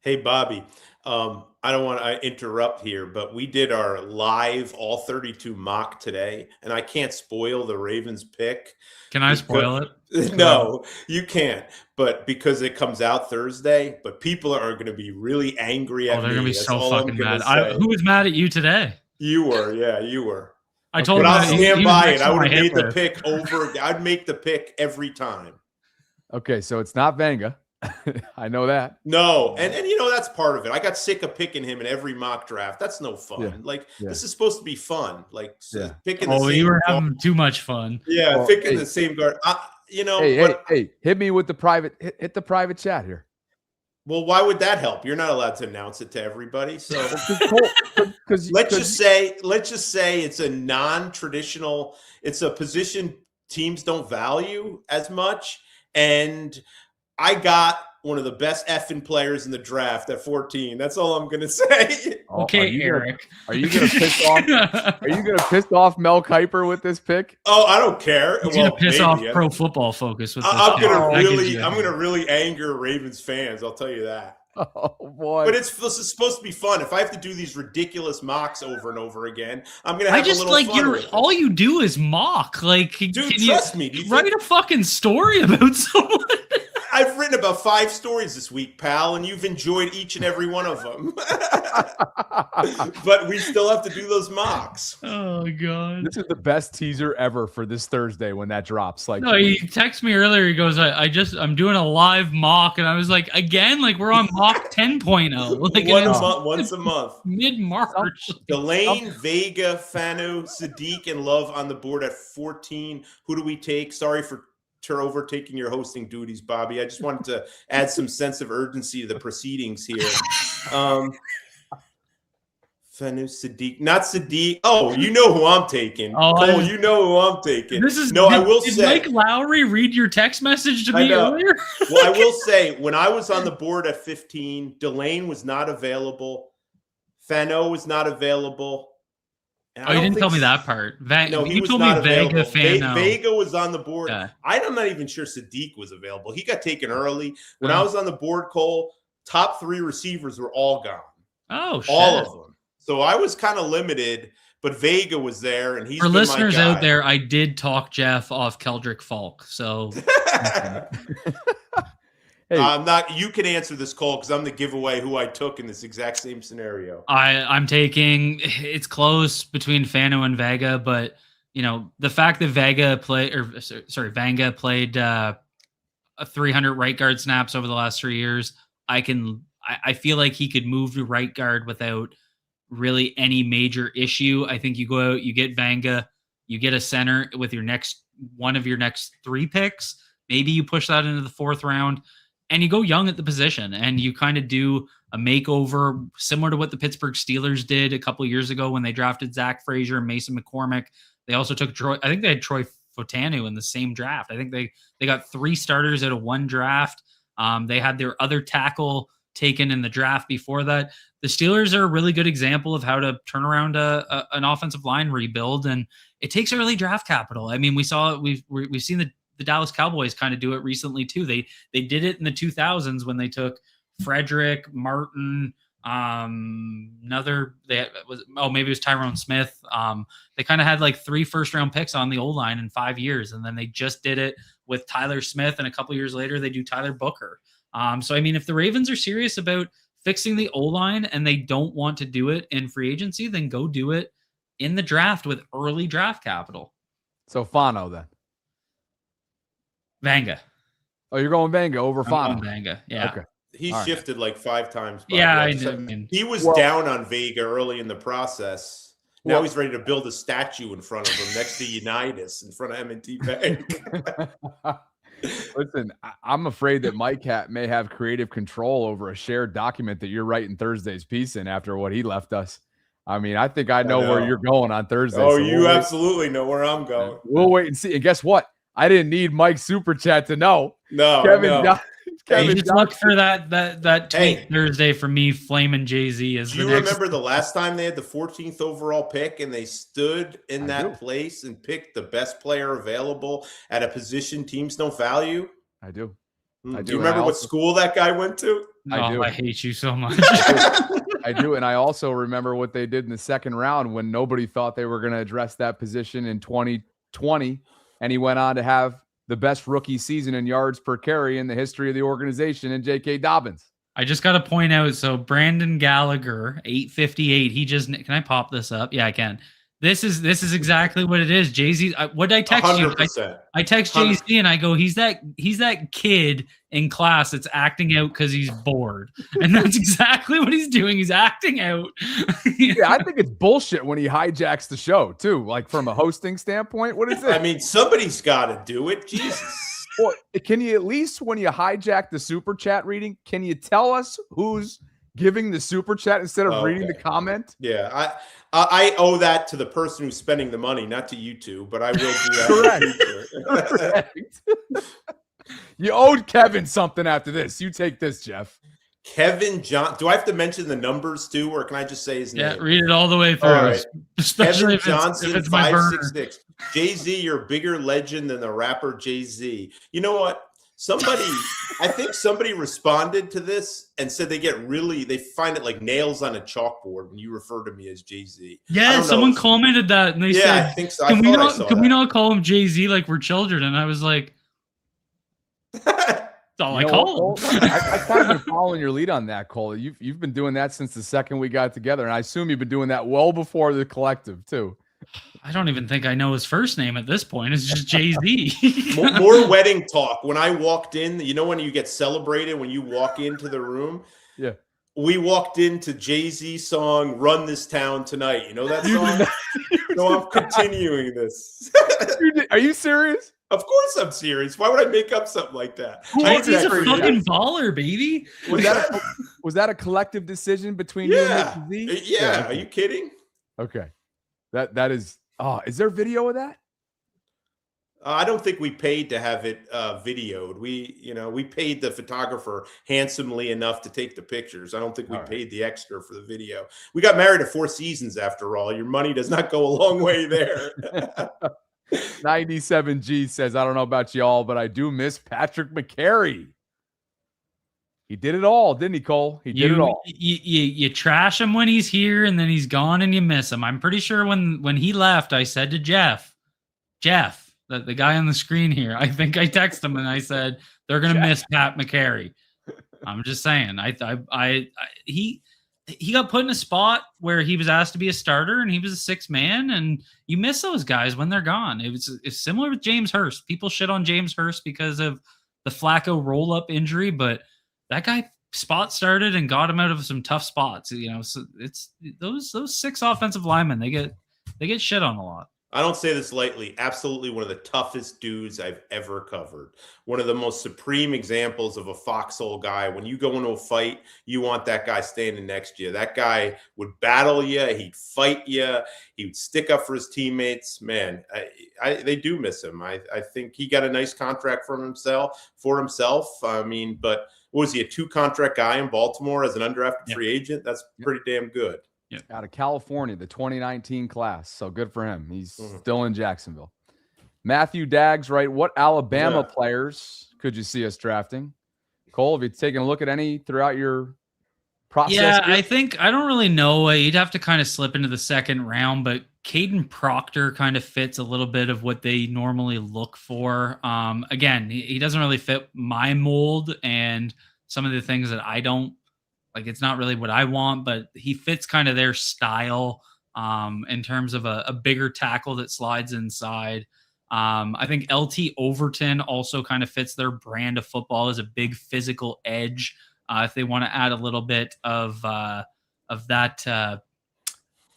Hey, Bobby. I don't want to interrupt here, but we did our live all 32 mock today, and I can't spoil the Ravens pick. Can I spoil it? No, you can't. But because it comes out Thursday, but people are going to be really angry at Oh, they're me. gonna be That's so all I'm fucking gonna mad. say. Who was mad at you today? You were, yeah, you were. I told But him I'll that stand he was by next it. to I would my have made hit the list. pick over. I'd make the pick every time. Okay, so it's not Vanga. I know that. No, and that's part of it. I got sick of picking him in every mock draft. That's no fun. Yeah. This is supposed to be fun. Picking the Oh, same you were guard. having too much fun. Yeah, Well, picking hey. the same guard. Hey, hit me with the private. Hit the private chat here. Well, why would that help? You're not allowed to announce it to everybody. So let's just say it's a non-traditional. It's a position teams don't value as much, and I got one of the best effing players in the draft at 14. That's all I'm gonna say. Okay, Eric. Are you gonna piss off? Are you gonna piss off Mel Kiper with this pick? Oh, I don't care. He's gonna piss off Pro Football Focus with this. I'm pick. gonna really anger Ravens fans. I'll tell you that. Oh boy! But this is supposed to be fun. If I have to do these ridiculous mocks over and over again, I'm gonna have I just a little fun with it. all you do is mock. Like, dude, trust me. Write a fucking story about someone. I've written about 5 stories this week, pal, and you've enjoyed each and every one of them. But we still have to do those mocks. Oh god! This is the best teaser ever for this Thursday when that drops. Like, no, he texted me earlier. He goes, I'm doing a live mock," and I was like, "Again, like we're on mock 10.0, like once a month, mid-March." Delane, Vega, Fanu, Sadiq, and Love on the board at 14. Who do we take? Sorry for overtaking your hosting duties, Bobby. I just wanted to add some sense of urgency to the proceedings here. Fanu, Sadiq, not Sadiq. Oh, you know who I'm taking. Cole, you know who I'm taking. I will say. Did Mike Lowry read your text message to me earlier? Well, I will say, when I was on the board at 15, Delane was not available. Fano was not available. You didn't tell me that part. No, he was told not me available. Vega Vega was on the board. Yeah. I'm not even sure Sadiq was available. He got taken early. When I was on the board, Cole, top 3 receivers were all gone. Oh, shit. All of them. So I was kind of limited, but Vega was there, and he's for been listeners my guy. out there. I did talk Jeff off Keldrick Falk, so hey. I'm not. You can answer this, Cole, because I'm the giveaway who I took in this exact same scenario. I'm taking. It's close between Fano and Vega, but the fact that Vanga played 300 right guard snaps over the last 3 years, I feel like he could move to right guard without really any major issue. I think you go out, you get Vanga, you get a center with one of your next 3 picks. Maybe you push that into the 4th round and you go young at the position and you kind of do a makeover similar to what the Pittsburgh Steelers did a couple of years ago when they drafted Zach Frazier and Mason McCormick. They also took I think they had Troy Fotanu in the same draft. I think they got 3 starters out of 1 draft. They had their other tackle taken in the draft before that. The Steelers are a really good example of how to turn around an offensive line rebuild, and it takes early draft capital. I mean, we've seen the Dallas Cowboys kind of do it recently too. They did it in the 2000s when they took Frederick, Martin, maybe it was Tyrone Smith. They kind of had like 3 first-round picks on the O-line in 5 years, and then they just did it with Tyler Smith, and a couple years later they do Tyler Booker. So I mean, if the Ravens are serious about fixing the O-line and they don't want to do it in free agency, then go do it in the draft with early draft capital. So Fano then. Vanga. Oh, you're going Vanga over Fano. Vanga, yeah. Okay. He shifted like 5 times. Yeah, I mean, he was down on Vega early in the process. Now he's ready to build a statue in front of him next to Unitas in front of M&T Bank. Listen, I'm afraid that Mike may have creative control over a shared document that you're writing Thursday's piece in after what he left us. I mean, I think I know where you're going on Thursday. Oh, so you absolutely know where I'm going. We'll wait and see. And guess what? I didn't need Mike's super chat to know. No, Kevin, just look for that tweet Thursday from me flaming Jay-Z. Do you remember the last time they had the 14th overall pick and they stood in that place and picked the best player available at a position teams don't value? I do. I Do do. you remember what school that guy went to? I do. I hate you so much. I do. And I also remember what they did in the second round when nobody thought they were going to address that position in 2020. And he went on to have the best rookie season in yards per carry in the history of the organization in J.K. Dobbins. I just got to point out, so Brandon Gallagher, 858. He just, can I pop this up? Yeah, I can. This is exactly what it is. Jay-Z, what did I text 100%. you? I text Jay-Z and I go, he's that kid in class that's acting out because he's bored. And that's exactly what he's doing. He's acting out. Yeah, I think it's bullshit when he hijacks the show, too. Like, from a hosting standpoint, what is it? I mean, somebody's got to do it. Jesus. Well, can you at least, when you hijack the super chat reading, can you tell us who's giving the super chat instead of reading the comment? Yeah, I owe that to the person who's spending the money, not to you two, but I will do that. Correct. You owed Kevin something after this. You take this, Jeff. Kevin John. Do I have to mention the numbers too, or can I just say his name? Yeah, read it all the way through. All right. Especially Kevin Johnson, if it's my burner. 566. Jay-Z, you're a bigger legend than the rapper Jay-Z. You know what? I think somebody responded to this and said they find it like nails on a chalkboard when you refer to me as Jay-Z. Yeah, someone commented that and they said, I think so. Can we not call him Jay-Z like we're children? And I was like, that's all I call him. I kind of been following your lead on that, Cole. You've been doing that since the second we got together, and I assume you've been doing that well before the collective too. I don't even think I know his first name at this point. It's just Jay-Z. More wedding talk. When I walked in, you know when you get celebrated when you walk into the room? Yeah. We walked into Jay-Z song, Run This Town Tonight. You know that song? No, I'm continuing this. Are you serious? Of course I'm serious. Why would I make up something like that? He's a fucking baller, baby. Was that a collective decision between you and Nick Z? Yeah. Are you kidding? Okay. That is. Oh, is there video of that? I don't think we paid to have it videoed. We paid the photographer handsomely enough to take the pictures. I don't think we paid the extra for the video. We got married at 4 Seasons after all. Your money does not go a long way there. 97G says, I don't know about y'all, but I do miss Patrick McCary. He did it all, didn't he, Cole? He did it all. You trash him when he's here, and then he's gone, and you miss him. I'm pretty sure when he left, I said to Jeff, the guy on the screen here, I think I texted him and I said they're gonna miss Pat McCary. I'm just saying. He got put in a spot where he was asked to be a starter, and he was a sixth man, and you miss those guys when they're gone. It's similar with James Hurst. People shit on James Hurst because of the Flacco roll-up injury, but that guy spot started and got him out of some tough spots. So it's those 6 offensive linemen. They get shit on a lot. I don't say this lightly. Absolutely one of the toughest dudes I've ever covered. One of the most supreme examples of a foxhole guy. When you go into a fight, you want that guy standing next to you. That guy would battle you. He'd fight you. He would stick up for his teammates. Man, they do miss him. I think he got a nice contract for himself. I mean, but what was he, a 2-contract guy in Baltimore as an undrafted free agent? That's pretty damn good. Yeah. Out of California, the 2019 class. So good for him. He's still in Jacksonville. Matthew Daggs, right? What Alabama players could you see us drafting? Cole, have you taken a look at any throughout your process? Yeah, here? I think I don't really know. You'd have to kind of slip into the second round, but Caden Proctor kind of fits a little bit of what they normally look for. Again, he doesn't really fit my mold and some of the things that I don't like. It's not really what I want, but he fits kind of their style in terms of a bigger tackle that slides inside. I think LT Overton also kind of fits their brand of football as a big physical edge. If they want to add a little bit of that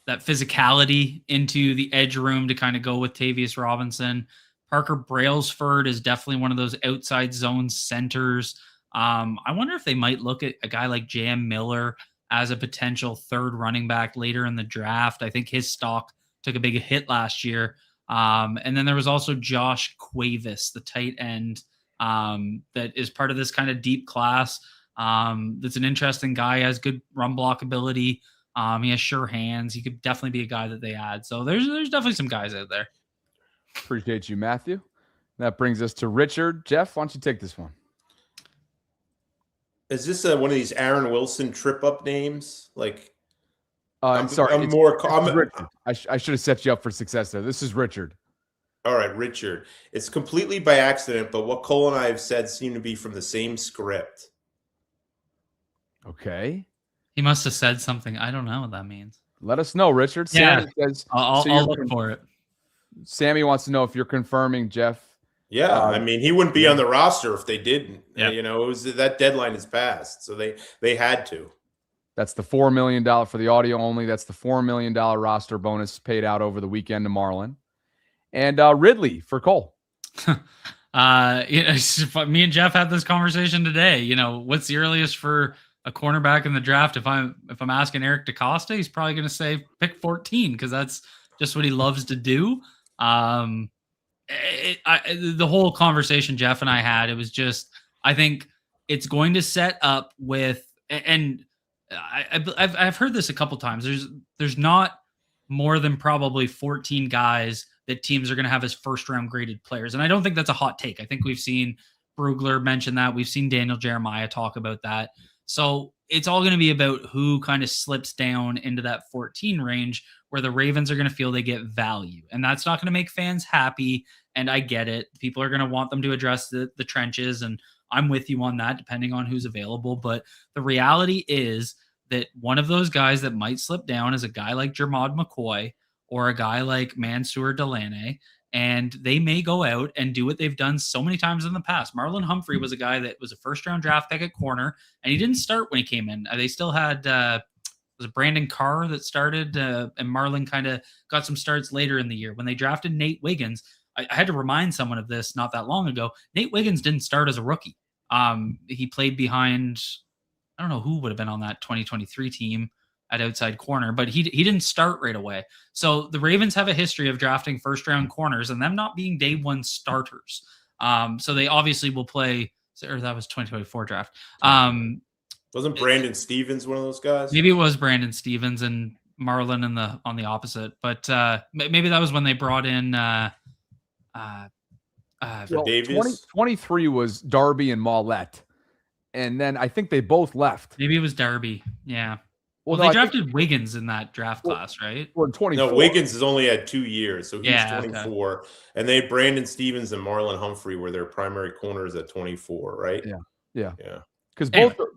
physicality into the edge room to kind of go with Tavius Robinson. Parker Brailsford is definitely one of those outside zone centers. I wonder if they might look at a guy like Jam Miller as a potential third running back later in the draft. I think his stock took a big hit last year. And then there was also Josh Cuevas, the tight end, that is part of this kind of deep class. That's an interesting guy, has good run block ability. He has sure hands. He could definitely be a guy that they add. So there's definitely some guys out there. Appreciate you, Matthew. That brings us to Richard. Jeff, why don't you take this one? Is this one of these Aaron Wilson trip up names? Like, Sorry, I'm it's Richard. I should have set you up for success there. This is Richard. All right, Richard. It's completely by accident, but what Cole and I have said seem to be from the same script. Okay. He must have said something. I don't know what that means. Let us know, Richard. Yeah. Sammy says, I'll look for it. Sammy wants to know if you're confirming, Jeff. Yeah, I mean, he wouldn't be on the roster if they didn't. Yeah. You know, it was that deadline is passed, so they had to. That's the $4 million for the audio only. That's the $4 million roster bonus paid out over the weekend to Marlon. And Ridley for Cole. Me and Jeff had this conversation today. You know, what's the earliest for a cornerback in the draft? If I'm asking Eric DeCosta, he's probably going to say pick 14 because that's just what he loves to do. The whole conversation Jeff and I had, it was just, I think it's going to set up with, and I've heard this a couple times. There's not more than probably 14 guys that teams are going to have as first round graded players. And I don't think that's a hot take. I think we've seen Brugler mention that. We've seen Daniel Jeremiah talk about that. So it's all going to be about who kind of slips down into that 14 range where the Ravens are going to feel they get value. And that's not going to make fans happy. And I get it. People are going to want them to address the trenches. And I'm with you on that, depending on who's available. But the reality is that one of those guys that might slip down is a guy like Jermod McCoy or a guy like Mansour Delaney, and they may go out and do what they've done so many times in the past. Marlon Humphrey was a guy that was a first-round draft pick at corner, and he didn't start when he came in. They still had was it Brandon Carr that started, and Marlon kind of got some starts later in the year. When they drafted Nate Wiggins, I had to remind someone of this not that long ago. Nate Wiggins didn't start as a rookie. He played behind, I don't know who would have been on that 2023 team at outside corner, but he didn't start right away. So the Ravens have a history of drafting first round corners and them not being day one starters. So they obviously will play, or that was 2024 draft. Wasn't Brandon Stevens one of those guys? Maybe it was Brandon Stevens and Marlon on the opposite, but maybe that was when they brought in Davis. 23 was Darby and Mollett. And then I think they both left. Maybe it was Darby. Yeah. Well, no, they drafted Wiggins in that draft class, right? Well, in 24. No, Wiggins has only had 2 years, so he's 24. Okay. And they had Brandon Stevens and Marlon Humphrey were their primary corners at 24, right? Yeah. Yeah. Because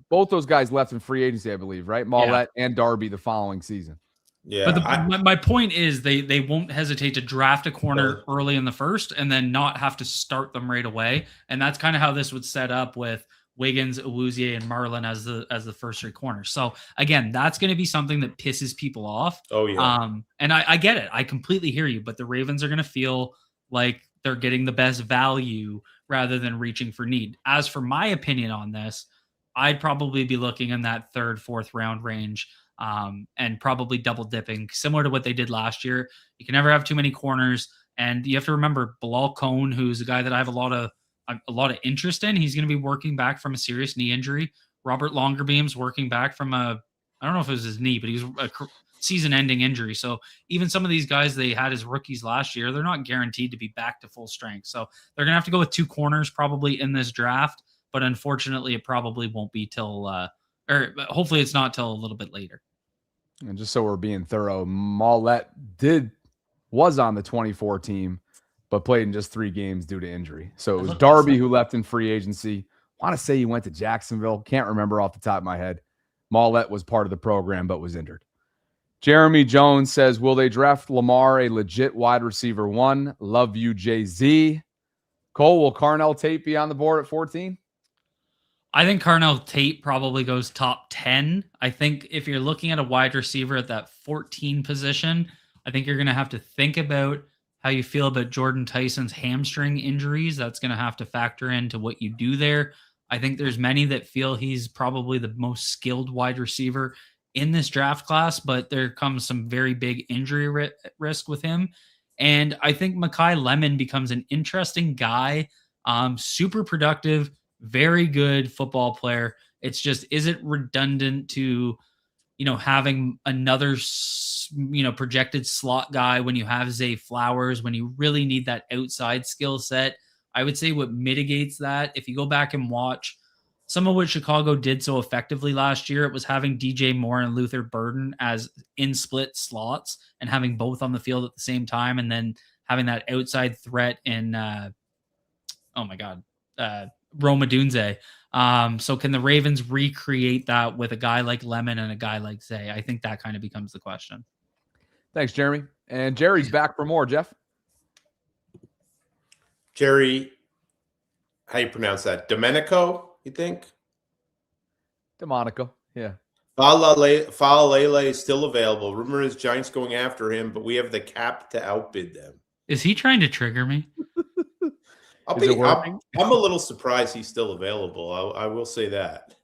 both those guys left in free agency, I believe, right? Mollett and Darby the following season. Yeah. But my point is they won't hesitate to draft a corner early in the first and then not have to start them right away. And that's kind of how this would set up with Wiggins, Awuzie, and Marlon as the first three corners. So again, that's going to be something that pisses people off. Oh yeah. And I get it. I completely hear you. But the Ravens are going to feel like they're getting the best value rather than reaching for need. As for my opinion on this, I'd probably be looking in that third, fourth round range, and probably double dipping, similar to what they did last year. You can never have too many corners, and you have to remember Bilal Cohn, who's a guy that I have a lot of interest in. He's going to be working back from a serious knee injury. Robert Longerbeam's working back from I don't know if it was his knee, but he was a season-ending injury. So even some of these guys they had as rookies last year, they're not guaranteed to be back to full strength. So they're going to have to go with two corners probably in this draft, but unfortunately it probably won't be till or hopefully it's not till a little bit later. And just so we're being thorough, Mollett was on the 24 team, but played in just 3 games due to injury. So it was Darby who left in free agency. I want to say he went to Jacksonville. Can't remember off the top of my head. Mollett was part of the program, but was injured. Jeremy Jones says, will they draft Lamar a legit wide receiver 1? Love you, Jay-Z. Cole, will Carnell Tate be on the board at 14? I think Carnell Tate probably goes top 10. I think if you're looking at a wide receiver at that 14 position, I think you're going to have to think about how you feel about Jordan Tyson's hamstring injuries. That's going to have to factor into what you do there. I think there's many that feel he's probably the most skilled wide receiver in this draft class, but there comes some very big injury risk with him. And I think Mekhi Lemon becomes an interesting guy, super productive, very good football player. It's just, is it redundant to, having another, projected slot guy when you have Zay Flowers, when you really need that outside skill set? I would say what mitigates that, if you go back and watch some of what Chicago did so effectively last year. It was having DJ Moore and Luther Burden as in split slots and having both on the field at the same time, and then having that outside threat in Roma Dunze. So can the Ravens recreate that with a guy like Lemon and a guy like Zay? I think that kind of becomes the question. Thanks, Jeremy. And Jerry's back for more, Jeff. Jerry, how you pronounce that? Domenico, you think? DeMonico, yeah. Falalele is still available. Rumor is Giants going after him, but we have the cap to outbid them. Is he trying to trigger me? I'm a little surprised he's still available. I will say that.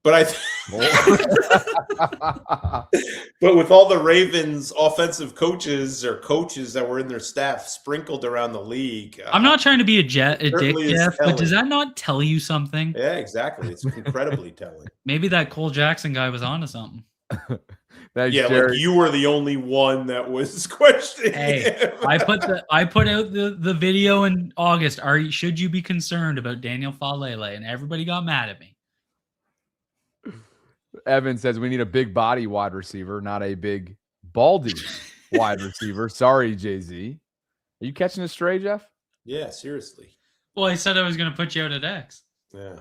But but with all the Ravens offensive coaches that were in their staff sprinkled around the league. I'm not trying to be a dick, Jeff, but does that not tell you something? Yeah, exactly. It's incredibly telling. Maybe that Cole Jackson guy was onto something. Thanks, yeah, Jerry. like you were the only one that was questioning him. I put out the video in August. Should you be concerned about Daniel Falele? And everybody got mad at me. Evan says we need a big body wide receiver, not a big baldy wide receiver. Sorry, Jay-Z. Are you catching a stray, Jeff? Yeah, seriously. Well, I said I was going to put you out at X. Yeah.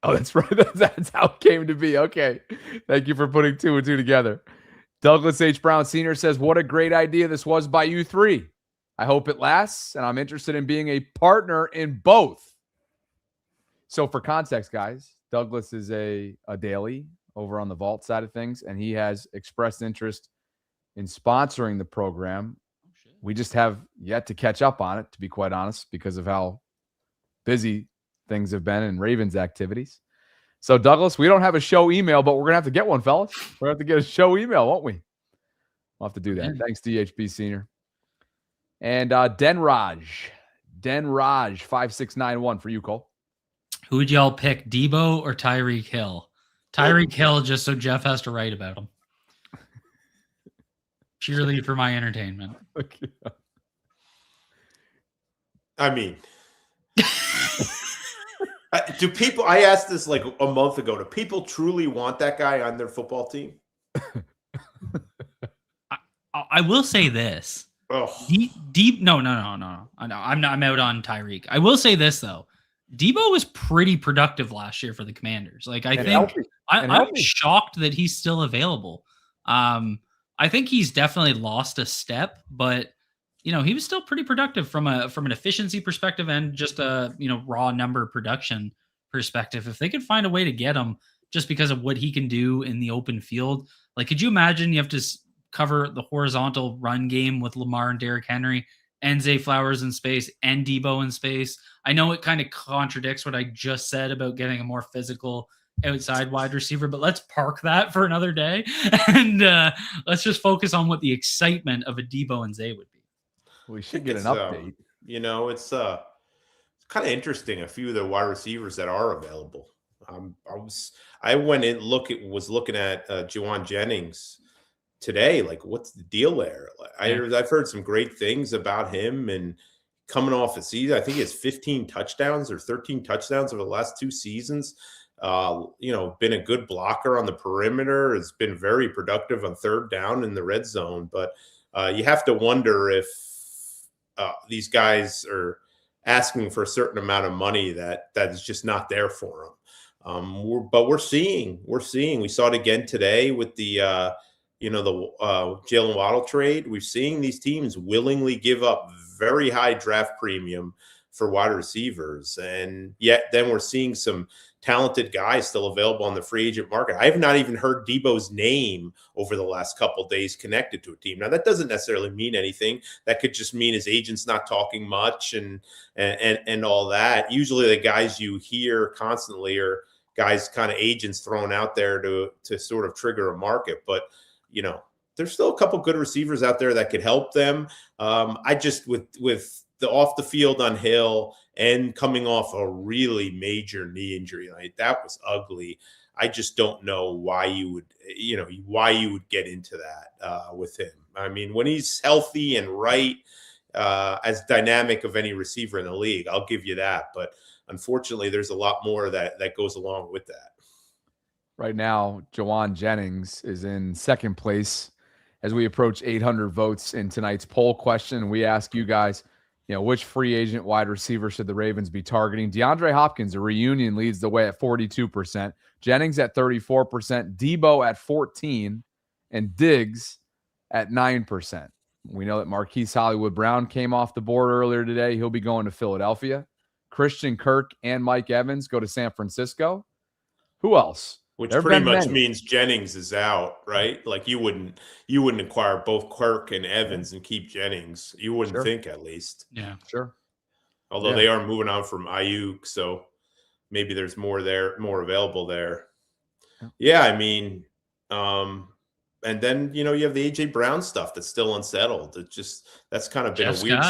Oh, that's right. That's how it came to be. Okay. Thank you for putting 2 and 2 together. Douglas H. Brown Sr. says, what a great idea this was by you three. I hope it lasts, and I'm interested in being a partner in both. So for context, guys, Douglas is a daily over on the Vault side of things, and he has expressed interest in sponsoring the program. We just have yet to catch up on it, to be quite honest, because of how busy things have been in Ravens activities. So, Douglas, we don't have a show email, but we're going to have to get one, fellas. We're going to have to get a show email, won't we? We'll have to do that. Thanks, DHB Senior. And Denraj 5691 for you, Cole. Who would y'all pick, Debo or Tyreek Hill? Tyreek Hill, just so Jeff has to write about him. Purely for my entertainment. Okay. I mean, do people, I asked this like a month ago, do people truly want that guy on their football team? I will say this. Oh. No. I'm out on Tyreek. I will say this, though. Debo was pretty productive last year for the Commanders. Like, I'm shocked that he's still available. I think he's definitely lost a step, but he was still pretty productive from an efficiency perspective and just a raw number production perspective. If they could find a way to get him just because of what he can do in the open field, like, could you imagine you have to cover the horizontal run game with Lamar and Derrick Henry and Zay Flowers in space and Debo in space? I know it kind of contradicts what I just said about getting a more physical outside wide receiver, but let's park that for another day and let's just focus on what the excitement of a Debo and Zay would be. We should get an update. It's kind of interesting. A few of the wide receivers that are available. I went in was looking at Juwan Jennings today. Like, what's the deal there? I've heard some great things about him, and coming off a season, I think he has 15 touchdowns or 13 touchdowns over the last 2 seasons. Been a good blocker on the perimeter. Has been very productive on third down in the red zone. But you have to wonder if these guys are asking for a certain amount of money that is just not there for them. But we're seeing. We saw it again today with the Jalen Waddle trade. We're seeing these teams willingly give up very high draft premium for wide receivers, and yet then we're seeing some talented guys still available on the free agent market. I have not even heard Debo's name over the last couple of days connected to a team. Now, that doesn't necessarily mean anything. That could just mean his agent's not talking much and all that. Usually the guys you hear constantly are guys kind of agents thrown out there to sort of trigger a market. But, there's still a couple good receivers out there that could help them. I just, with the off the field on Hill and coming off a really major knee injury, like that was ugly. I just don't know why you would get into that with him. I mean, when he's healthy and right, as dynamic of any receiver in the league, I'll give you that. But unfortunately, there's a lot more that goes along with that. Right now, Jawan Jennings is in second place as we approach 800 votes in tonight's poll question. We ask you guys, which free agent wide receiver should the Ravens be targeting? DeAndre Hopkins, a reunion, leads the way at 42%. Jennings at 34%. Debo at 14%. And Diggs at 9%. We know that Marquise Hollywood Brown came off the board earlier today. He'll be going to Philadelphia. Christian Kirk and Mike Evans go to San Francisco. Who else? Which pretty much means Jennings is out, right? Like you wouldn't acquire both Kirk and Evans and keep Jennings. You wouldn't think, at least. Yeah, sure. Although they are moving on from Ayuk, so maybe there's more available there. Yeah, I mean, and then you have the AJ Brown stuff that's still unsettled. That's kind of been a weird.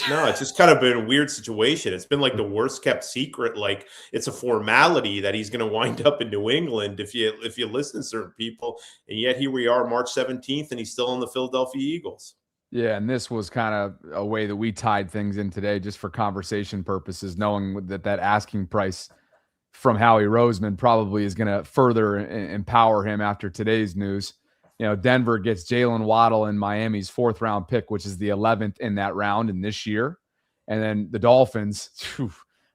No, it's just kind of been a weird situation. It's been like the worst kept secret. Like it's a formality that he's going to wind up in New England if you listen to certain people. And yet here we are, March 17th, and he's still on the Philadelphia Eagles. Yeah, and this was kind of a way that we tied things in today just for conversation purposes, knowing that asking price from Howie Roseman probably is going to further empower him after today's news. Denver gets Jalen Waddle in Miami's 4th round pick, which is the 11th in that round in this year. And then the Dolphins,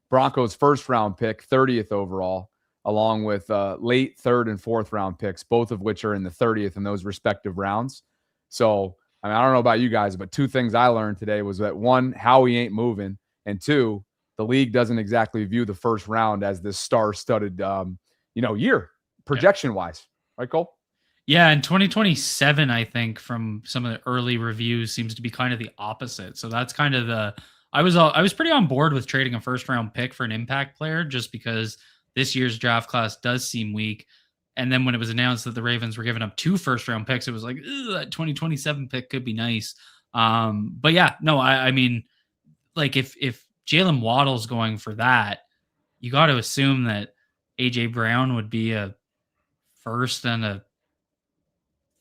Broncos 1st round pick, 30th overall, along with late 3rd and 4th round picks, both of which are in the 30th in those respective rounds. So, I mean, I don't know about you guys, but 2 things I learned today was that 1, Howie ain't moving. And 2, the league doesn't exactly view the 1st round as this star-studded, year projection-wise. Right, Cole? Yeah, in 2027, I think from some of the early reviews seems to be kind of the opposite. So that's kind of I was pretty on board with trading a 1st round pick for an impact player just because this year's draft class does seem weak. And then when it was announced that the Ravens were giving up 2 1st round picks, it was like, that 2027 pick could be nice. But yeah, no, I mean, like if Jalen Waddle's going for that, you got to assume that AJ Brown would be a 1st and a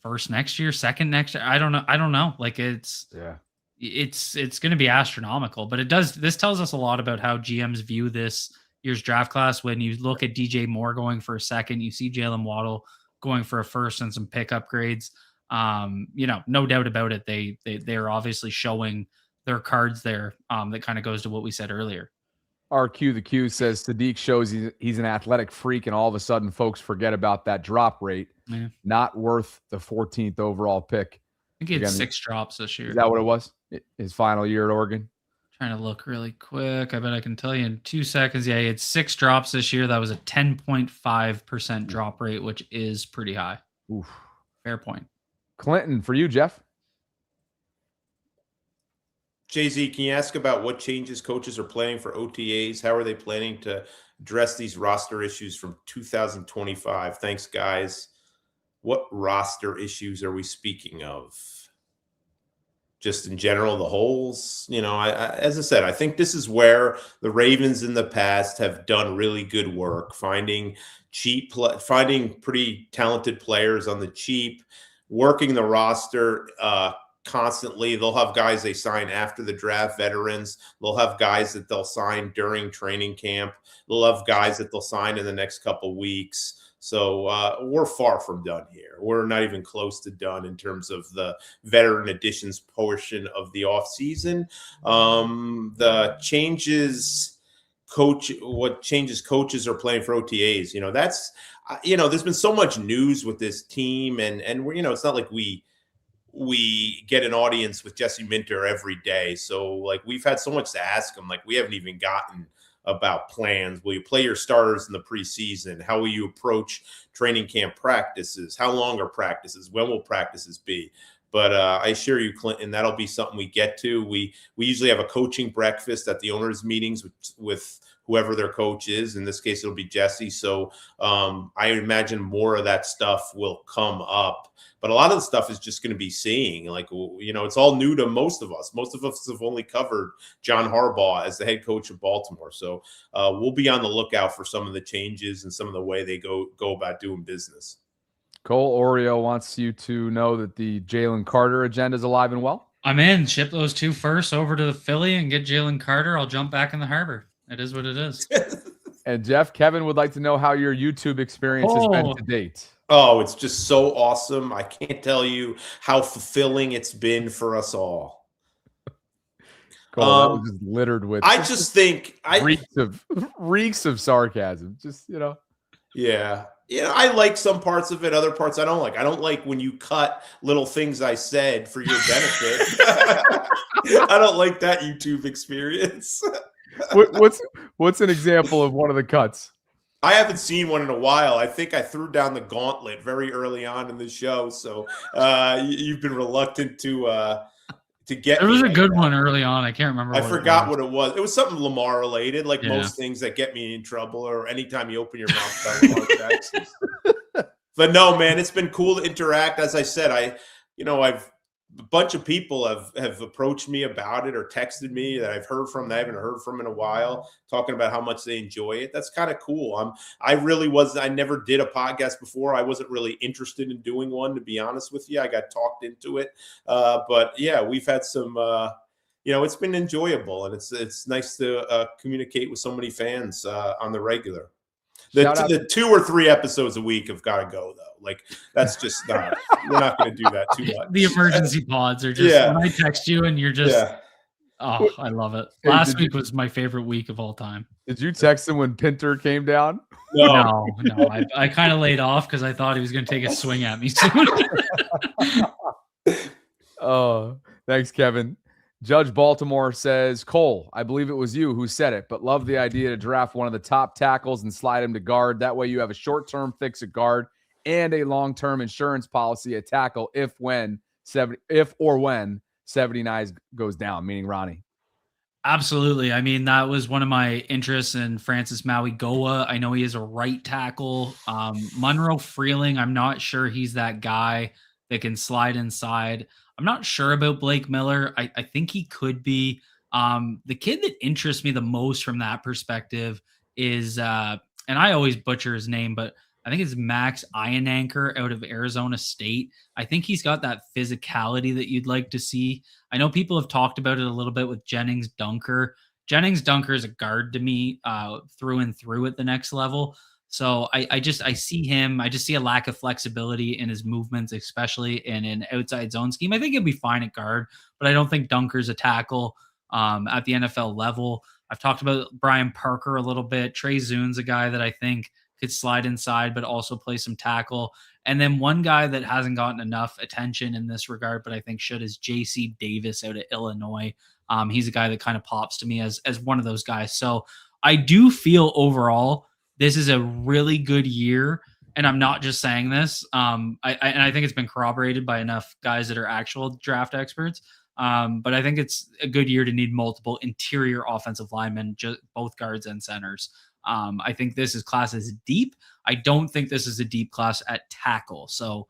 1st next year, 2nd next year. I don't know. Like it's going to be astronomical, but this tells us a lot about how GMs view this year's draft class. When you look at DJ Moore going for a 2nd, you see Jalen Waddle going for a 1st and some pick upgrades. No doubt about it. They're obviously showing their cards there. That kind of goes to what we said earlier. RQ the Q says Sadiq shows he's an athletic freak, and all of a sudden folks forget about that drop rate. Yeah. Not worth the 14th overall pick. I think he had 6 drops this year. Is that what it was? His final year at Oregon? Trying to look really quick. I bet I can tell you in 2 seconds. Yeah, he had 6 drops this year. That was a 10.5% drop rate, which is pretty high. Oof. Fair point. Clinton, for you, Jeff. Jay-Z, can you ask about what changes coaches are planning for OTAs? How are they planning to address these roster issues from 2025? Thanks, guys. What roster issues are we speaking of? Just in general, the holes. As I said, I think this is where the Ravens in the past have done really good work, finding pretty talented players on the cheap, working the roster constantly. They'll have guys they sign after the draft, veterans. They'll have guys that they'll sign during training camp. They'll have guys that they'll sign in the next couple weeks. So we're far from done here. We're not even close to done in terms of the veteran additions portion of the offseason. The changes what changes coaches are playing for OTAs. That's, there's been so much news with this team, and we're, it's not like we get an audience with Jesse Minter every day. So like we've had so much to ask them. Like we haven't even gotten about plans. Will you play your starters in the preseason? How will you approach training camp practices? How long are practices? When will practices be? But I assure you, Clinton, that'll be something we get to. We usually have a coaching breakfast at the owners' meetings with whoever their coach is. In this case, it'll be Jesse. So I imagine more of that stuff will come up. But a lot of the stuff is just going to be seeing. Like, it's all new to most of us. Most of us have only covered John Harbaugh as the head coach of Baltimore. So we'll be on the lookout for some of the changes and some of the way they go about doing business. Cole Oreo wants you to know that the Jalen Carter agenda is alive and well. I'm in. Ship those 2 first over to the Philly and get Jalen Carter. I'll jump back in the harbor. It is what it is. And Jeff, Kevin would like to know how your YouTube experience has been to date. Oh, it's just so awesome. I can't tell you how fulfilling it's been for us all. Cole, that was just littered with. I just think reeks of sarcasm. Just Yeah. I like some parts of it, other parts I don't like. I don't like when you cut little things I said for your benefit. I don't like that YouTube experience. What's an example of one of the cuts? I haven't seen one in a while. I think I threw down the gauntlet very early on in the show, so you've been reluctant to get. There was a good one early on. I can't remember. I forgot what it was. It was something Lamar related, like most things that get me in trouble, or anytime you open your mouth about Lamar Jackson. But no, man, it's been cool to interact. As I said, I've a bunch of people have approached me about it or texted me that I've heard from that I haven't heard from in a while, talking about how much they enjoy it. That's kind of cool. I never did a podcast before. I wasn't really interested in doing one, to be honest with you. I got talked into it. But yeah, we've had some, it's been enjoyable, and it's nice to communicate with so many fans on the regular. The 2 or 3 episodes a week have got to go, though. Like, that's just not, we're not going to do that too much. The emergency pods are just, when I text you and you're just, oh, I love it. Last week was my favorite week of all time. Did you text him when Pinter came down? No. I kind of laid off because I thought he was going to take a swing at me soon. Oh, thanks, Kevin. Judge Baltimore says, Cole, I believe it was you who said it, but love the idea to draft one of the top tackles and slide him to guard. That way you have a short-term fix at guard and a long-term insurance policy at tackle if or when 79 goes down, meaning Ronnie. Absolutely. I mean, that was one of my interests in Francis Maui-Goa. I know he is a right tackle. Monroe Freeling, I'm not sure he's that guy that can slide inside. I'm not sure about Blake Miller. I think he could be. The kid that interests me the most from that perspective is, and I always butcher his name, but I think it's Max Ionanker out of Arizona State. I think he's got that physicality that you'd like to see. I know people have talked about it a little bit with Jennings Dunker. Jennings Dunker is a guard to me through and through at the next level. So I see him. I just see a lack of flexibility in his movements, especially in an outside zone scheme. I think he'll be fine at guard, but I don't think Dunker's a tackle at the NFL level. I've talked about Brian Parker a little bit. Trey Zune's a guy that I think could slide inside, but also play some tackle. And then one guy that hasn't gotten enough attention in this regard, but I think should, is JC Davis out of Illinois. He's a guy that kind of pops to me as one of those guys. So I do feel overall this is a really good year, and I'm not just saying this. I think it's been corroborated by enough guys that are actual draft experts. But I think it's a good year to need multiple interior offensive linemen, both guards and centers. I think this class is deep. I don't think this is a deep class at tackle. So,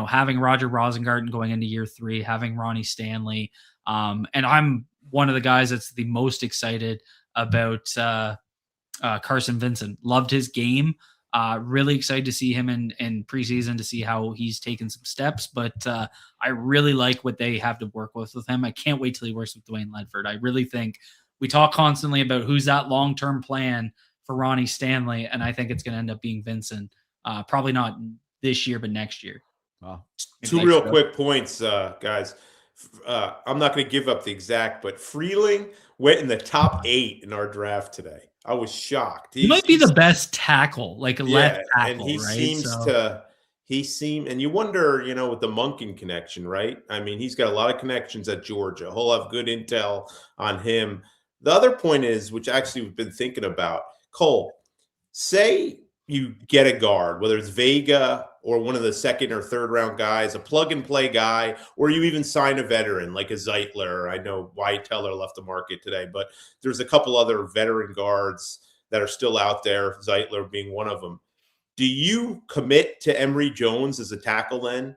having Roger Rosengarten going into year 3, having Ronnie Stanley, and I'm one of the guys that's the most excited about Carson Vincent. Loved his game. Really excited to see him in preseason to see how he's taken some steps. But I really like what they have to work with him. I can't wait till he works with Dwayne Ledford. I really think we talk constantly about who's that long-term plan for Ronnie Stanley, and I think it's going to end up being Vincent. Probably not this year, but next year. Wow. 2 real quick points, guys. I'm not going to give up the exact, but Freeling went in the top 8 in our draft today. I was shocked. He might be the best tackle, like a left tackle, and he right? seems and you wonder, with the Monken connection, right? I mean, he's got a lot of connections at Georgia. He'll have good intel on him. The other point is, which actually we've been thinking about, Cole, say you get a guard, whether it's Vega or one of the 2nd or 3rd round guys, a plug and play guy, or you even sign a veteran like a Zeitler. I know Wyatt Teller left the market today, but there's a couple other veteran guards that are still out there, Zeitler being one of them. Do you commit to Emory Jones as a tackle then?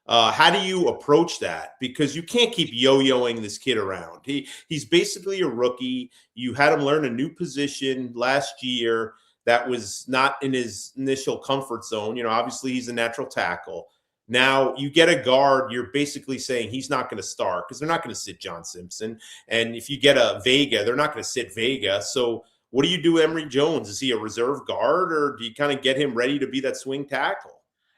How do you approach that? Because you can't keep yo-yoing this kid around. He's basically a rookie. You had him learn a new position last year that was not in his initial comfort zone. Obviously he's a natural tackle. Now you get a guard, you're basically saying he's not going to start because they're not going to sit John Simpson. And if you get a Vega, they're not going to sit Vega. So What do you do, Emory Jones? Is he a reserve guard, or do you kind of get him ready to be that swing tackle?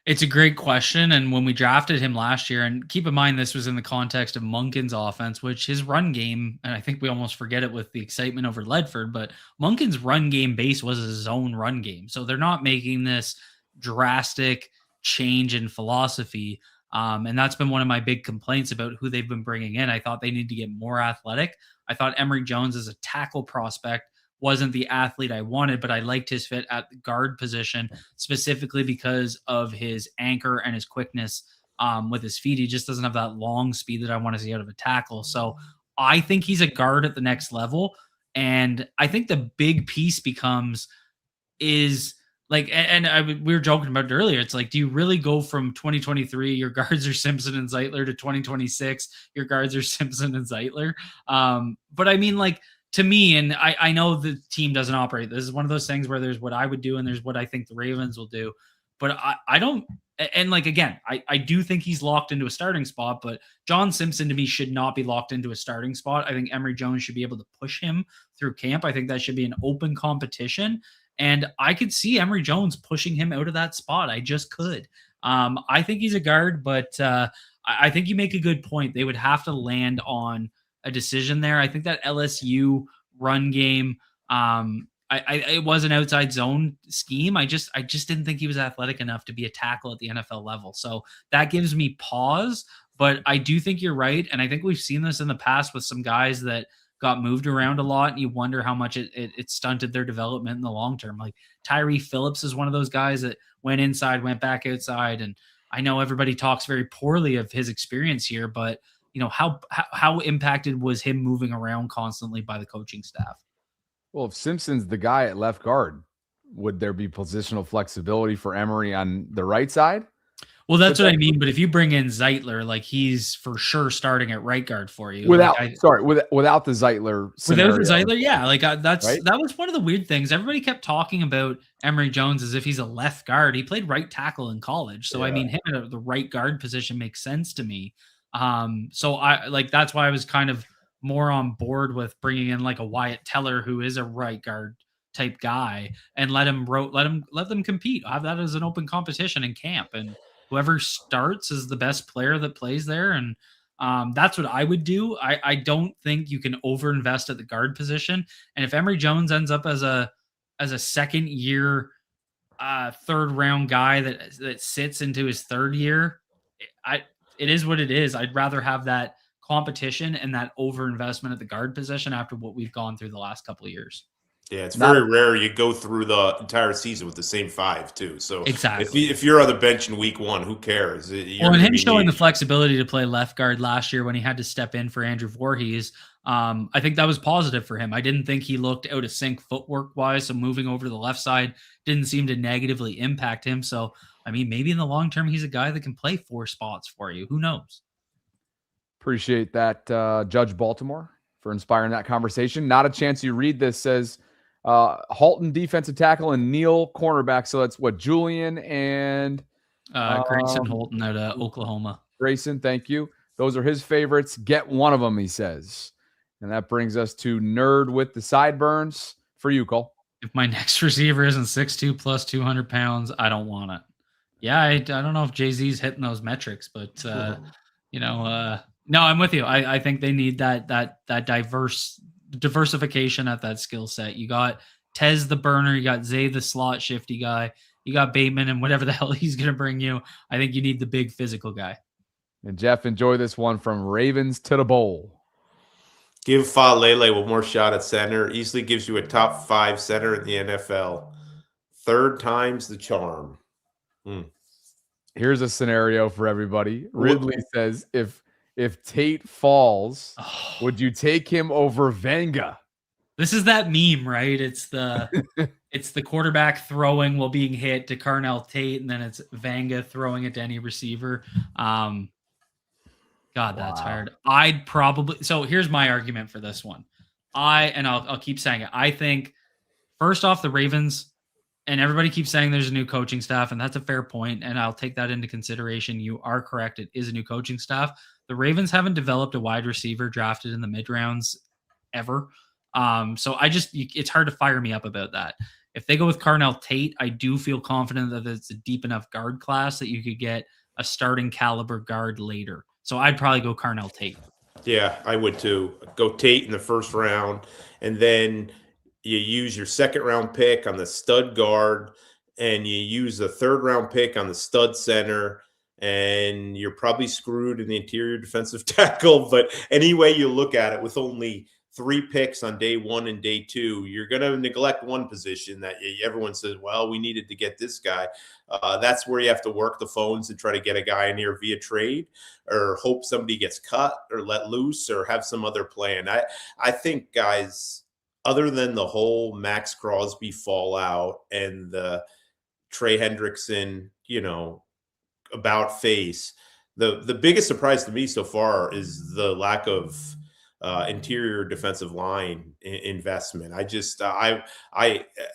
It's a great question. And when we drafted him last year, and keep in mind, this was in the context of Monken's offense, which his run game, and I think we almost forget it with the excitement over Ledford, but Monken's run game base was a zone run game. So they're not making this drastic change in philosophy. And that's been one of my big complaints about who they've been bringing in. I thought they need to get more athletic. I thought Emory Jones as a tackle prospect wasn't the athlete I wanted, but I liked his fit at the guard position, specifically because of his anchor and his quickness with his feet. He just doesn't have that long speed that I want to see out of a tackle. So I think he's a guard at the next level. And I think the big piece is like, we were joking about it earlier. It's like, do you really go from 2023, your guards are Simpson and Zeitler, to 2026, your guards are Simpson and Zeitler? But I mean, like, to me, and I know the team doesn't operate. This is one of those things where there's what I would do and there's what I think the Ravens will do. But I don't, and like, again, I do think he's locked into a starting spot, but John Simpson to me should not be locked into a starting spot. I think Emory Jones should be able to push him through camp. I think that should be an open competition. And I could see Emory Jones pushing him out of that spot. I just could. I think he's a guard, but I think you make a good point. They would have to land on a decision there. I think that LSU run game, it was an outside zone scheme. I just didn't think he was athletic enough to be a tackle at the NFL level. So that gives me pause, but I do think you're right. And I think we've seen this in the past with some guys that got moved around a lot, and you wonder how much it stunted their development in the long term. Like Tyree Phillips is one of those guys that went inside, went back outside. And I know everybody talks very poorly of his experience here, but you know, how impacted was him moving around constantly by the coaching staff? Well, if Simpson's the guy at left guard, would there be positional flexibility for Emory on the right side? Well, that's what I mean. But if you bring in Zeitler, like he's for sure starting at right guard for you. Without the Zeitler scenario. Without the Zeitler, yeah. Like right? that was one of the weird things. Everybody kept talking about Emory Jones as if he's a left guard. He played right tackle in college. So, I mean, him at the right guard position makes sense to me. So that's why I was kind of more on board with bringing in like a Wyatt Teller, who is a right guard type guy, and let them compete. Have that as an open competition in camp, and whoever starts is the best player that plays there. And that's what I would do. I don't think you can overinvest at the guard position. And if Emory Jones ends up as a second year, third round guy that sits into his third year, it is what it is. I'd rather have that competition and that overinvestment at the guard position after what we've gone through the last couple of years. Yeah, it's very rare you go through the entire season with the same five, too. So exactly, if you're on the bench in week one, who cares? And him showing the flexibility to play left guard last year when he had to step in for Andrew Voorhees, I think that was positive for him. I didn't think he looked out of sync footwork-wise, so moving over to the left side didn't seem to negatively impact him. So, I mean, maybe in the long term, he's a guy that can play 4 spots for you. Who knows? Appreciate that, Judge Baltimore, for inspiring that conversation. Not a chance you read this says Halton defensive tackle and Neal cornerback. So that's what, Julian and Grayson Halton out of Oklahoma. Grayson, thank you. Those are his favorites. Get one of them, he says. And that brings us to Nerd with the Sideburns. For you, Cole. If my next receiver isn't 6'2 plus 200 pounds, I don't want it. Yeah, I don't know if Jay-Z's hitting those metrics, but no, I'm with you. I think they need that diversification at that skill set. You got Tez the burner, you got Zay the slot shifty guy, you got Bateman and whatever the hell he's going to bring you. I think you need the big physical guy. And Jeff, enjoy this one from Ravens to the Bowl. Give Falele one more shot at center. Easily gives you a top 5 center in the NFL. 3rd time's the charm. Here's a scenario for everybody. Ridley says, if Tate falls, would you take him over Vanga? This is that meme, right? It's the quarterback throwing while being hit to Carnell Tate, and then it's Vanga throwing it to any receiver. God, that's hard. I'd probably. So here's my argument for this one. I'll keep saying it. I think first off, the Ravens, and everybody keeps saying there's a new coaching staff, and that's a fair point, and I'll take that into consideration. You are correct. It is a new coaching staff. The Ravens haven't developed a wide receiver drafted in the mid rounds ever. So it's hard to fire me up about that. If they go with Carnell Tate, I do feel confident that it's a deep enough guard class that you could get a starting caliber guard later. So I'd probably go Carnell Tate. Yeah, I would too. Go Tate in the first round, and then you use your second round pick on the stud guard, and you use a third round pick on the stud center, and you're probably screwed in the interior defensive tackle. But anyway, you look at it, with only 3 picks on day 1 and day 2, you're going to neglect one position that everyone says, well, we needed to get this guy. That's where you have to work the phones and try to get a guy in here via trade, or hope somebody gets cut or let loose, or have some other plan. I think, guys, other than the whole Maxx Crosby fallout and the Trey Hendrickson, about face, the biggest surprise to me so far is the lack of interior defensive line investment.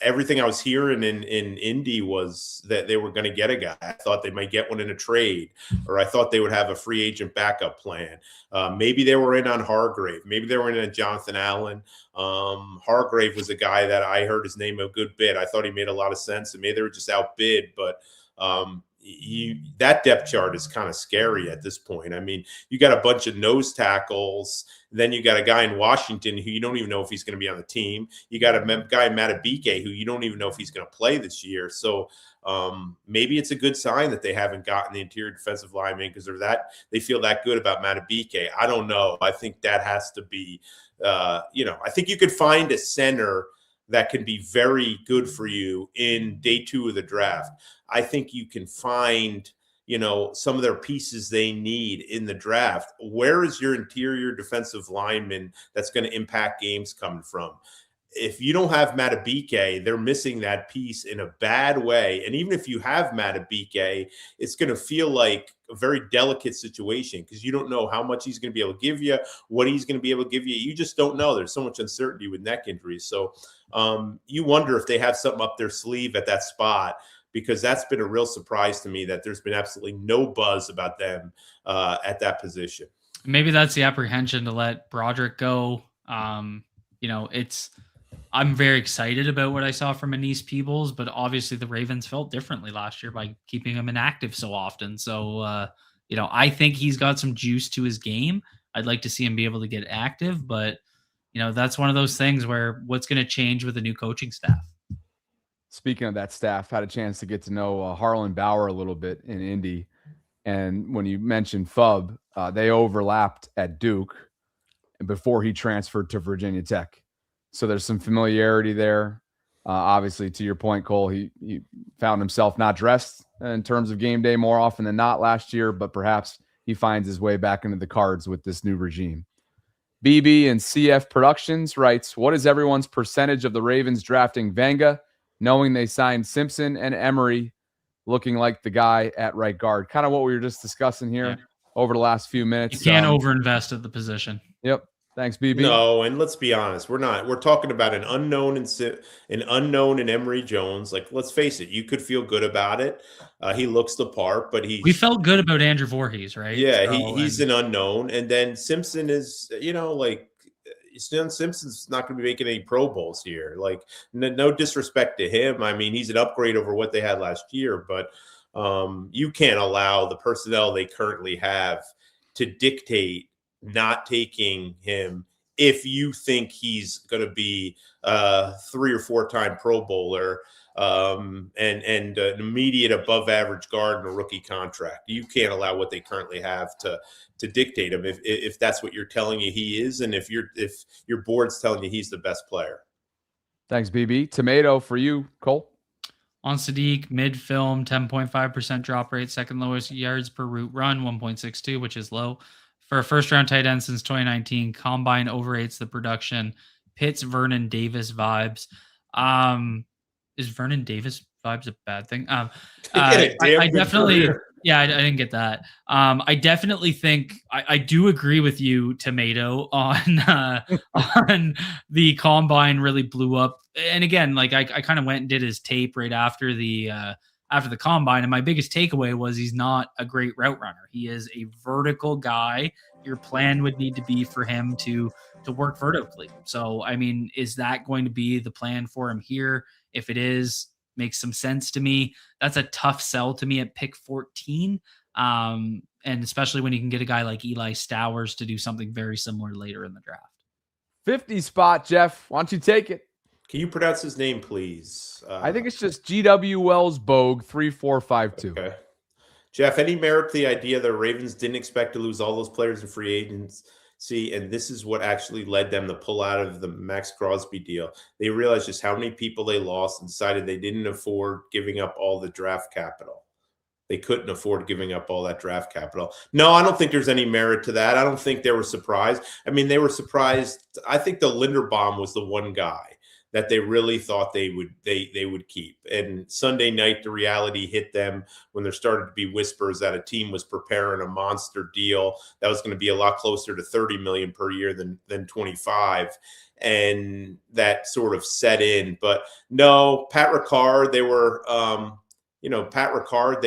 Everything I was hearing in Indy was that they were going to get a guy. I thought they might get one in a trade, or I thought they would have a free agent backup plan. Maybe they were in on Hargrave. Maybe they were in on Jonathan Allen. Hargrave was a guy that I heard his name a good bit. I thought he made a lot of sense, and maybe they were just outbid, but that depth chart is kind of scary at this point. I mean, you got a bunch of nose tackles, then you got a guy in Washington who you don't even know if he's going to be on the team. You got a guy in Matabike who you don't even know if he's going to play this year. So maybe it's a good sign that they haven't gotten the interior defensive lineman because they feel that good about Matabike. I don't know. I think that has to be, I think you could find a center that can be very good for you in day 2 of the draft. I think you can find, some of their pieces they need in the draft. Where is your interior defensive lineman that's going to impact games coming from? If you don't have Matabike, they're missing that piece in a bad way. And even if you have Matabike, it's going to feel like a very delicate situation because you don't know how much he's going to be able to give you, what he's going to be able to give you. You just don't know. There's so much uncertainty with neck injuries. So you wonder if they have something up their sleeve at that spot, because that's been a real surprise to me that there's been absolutely no buzz about them at that position. Maybe that's the apprehension to let Broderick go. I'm very excited about what I saw from Anise Peebles, but obviously the Ravens felt differently last year by keeping him inactive so often. So, I think he's got some juice to his game. I'd like to see him be able to get active, but that's one of those things where what's going to change with the new coaching staff. Speaking of that staff, had a chance to get to know Harlan Bauer a little bit in Indy. And when you mentioned Fub, they overlapped at Duke before he transferred to Virginia Tech. So there's some familiarity there. Obviously, to your point, Cole, he found himself not dressed in terms of game day more often than not last year, but perhaps he finds his way back into the cards with this new regime. BB and CF Productions writes, what is everyone's percentage of the Ravens drafting Vanga, knowing they signed Simpson and Emery, looking like the guy at right guard? Kind of what we were just discussing here over the last few minutes. You can't overinvest at the position. Yep. Thanks, BB. No, and let's be honest, we're talking about an unknown in Emery Jones. Like, let's face it, you could feel good about it. He looks the part, but we felt good about Andrew Voorhees, right? Yeah, he's an unknown, and then Simpson is, Simpson's not going to be making any Pro Bowls here. Like, no disrespect to him. I mean, he's an upgrade over what they had last year, but you can't allow the personnel they currently have to dictate not taking him if you think he's going to be a 3 or 4 time Pro Bowler and an immediate above average guard in a rookie contract. You can't allow what they currently have to dictate him if that's what you're telling you he is, and if your board's telling you he's the best player. Thanks, BB. Tomato for you, Cole. On Sadiq, mid-film, 10.5% drop rate, second lowest yards per route run, 1.62, which is low. For a first-round tight end since 2019, Combine overrates the production. Pitts Vernon Davis vibes. Is Vernon Davis vibes a bad thing? I definitely, I didn't get that. I definitely think I do agree with you, Tomato, on the Combine really blew up. And again, like I kind of went and did his tape right after the after the combine. And my biggest takeaway was he's not a great route runner. He is a vertical guy. Your plan would need to be for him to work vertically. So, I mean, is that going to be the plan for him here? If it is, makes some sense to me. That's a tough sell to me at pick 14. And especially when you can get a guy like Eli Stowers to do something very similar later in the draft. 50 spot, Jeff. Why don't you take it? Can you pronounce his name, please? I think it's just GW Wells Bogue 3452. Okay. Jeff, any merit to the idea the Ravens didn't expect to lose all those players in free agency, and this is what actually led them to pull out of the Maxx Crosby deal? They realized just how many people they lost and decided they didn't afford giving up all the draft capital. They couldn't afford giving up all that draft capital. No, I don't think there's any merit to that. I don't think they were surprised. I mean, they were surprised. I think the Linderbaum was the one guy that they really thought they would keep. And Sunday night, the reality hit them when there started to be whispers that a team was preparing a monster deal that was going to be a lot closer to $30 million per year than 25. And that sort of set in. But no, Pat Ricard, they were Pat Ricard,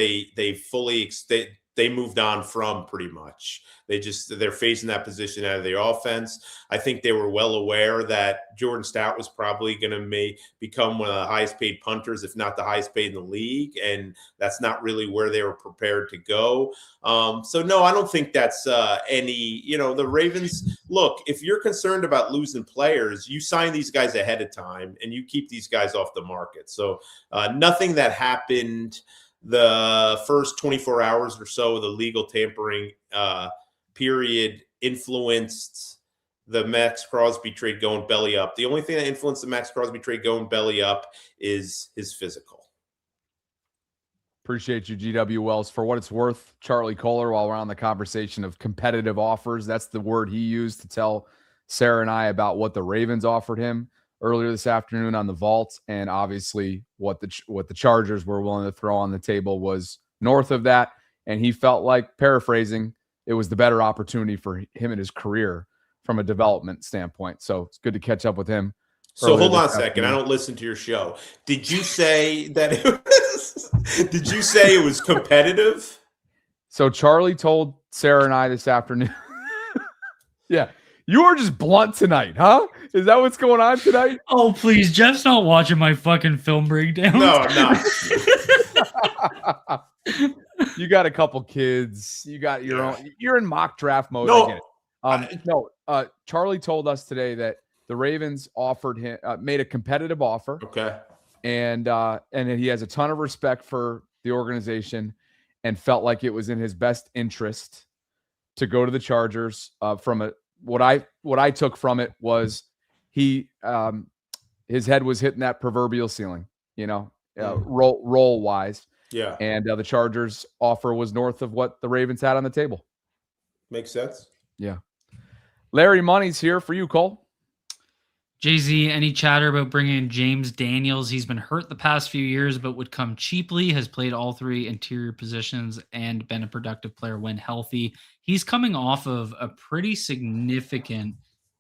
they moved on from pretty much. They're phasing that position out of the offense. I think they were well aware that Jordan Stout was probably going to become one of the highest paid punters, if not the highest paid in the league. And that's not really where they were prepared to go. So no, I don't think that's the Ravens. Look, if you're concerned about losing players, you sign these guys ahead of time and you keep these guys off the market. So nothing that happened the first 24 hours or so of the legal tampering period influenced the Maxx Crosby trade going belly up. The only thing that influenced the Maxx Crosby trade going belly up is his physical. Appreciate you, GW Wells. For what it's worth, Charlie Kohler, while we're on the conversation of competitive offers, that's the word he used to tell Sarah and I about what the Ravens offered him earlier this afternoon on the vault. And obviously what the Chargers were willing to throw on the table was north of that. And he felt like, paraphrasing, it was the better opportunity for him in his career from a development standpoint. So it's good to catch up with him. So hold on a second. I don't listen to your show. Did you say that did you say it was competitive? So Charlie told Sarah and I this afternoon. Yeah. You are just blunt tonight, huh? Is that what's going on tonight? Oh, please. Jeff's not watching my fucking film breakdown. No, I'm not. You got a couple kids. You got your own. You're in mock draft mode. No. I get it. Charlie told us today that the Ravens offered him, made a competitive offer. Okay. And he has a ton of respect for the organization and felt like it was in his best interest to go to the Chargers. What I took from it was his head was hitting that proverbial ceiling, role wise. Yeah. And the Chargers offer was north of what the Ravens had on the table. Makes sense. Yeah. Larry Money's here for you, Cole. Jay-Z, any chatter about bringing in James Daniels? He's been hurt the past few years, but would come cheaply, has played all three interior positions and been a productive player when healthy. He's coming off of a pretty significant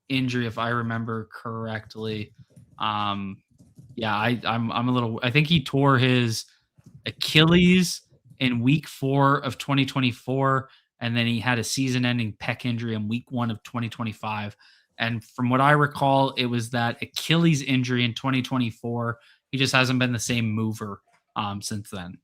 injury, if I remember correctly. I'm a little, I think he tore his Achilles in week 4 of 2024, and then he had a season-ending pec injury in week 1 of 2025. And from what I recall, it was that Achilles injury in 2024. He just hasn't been the same mover since then.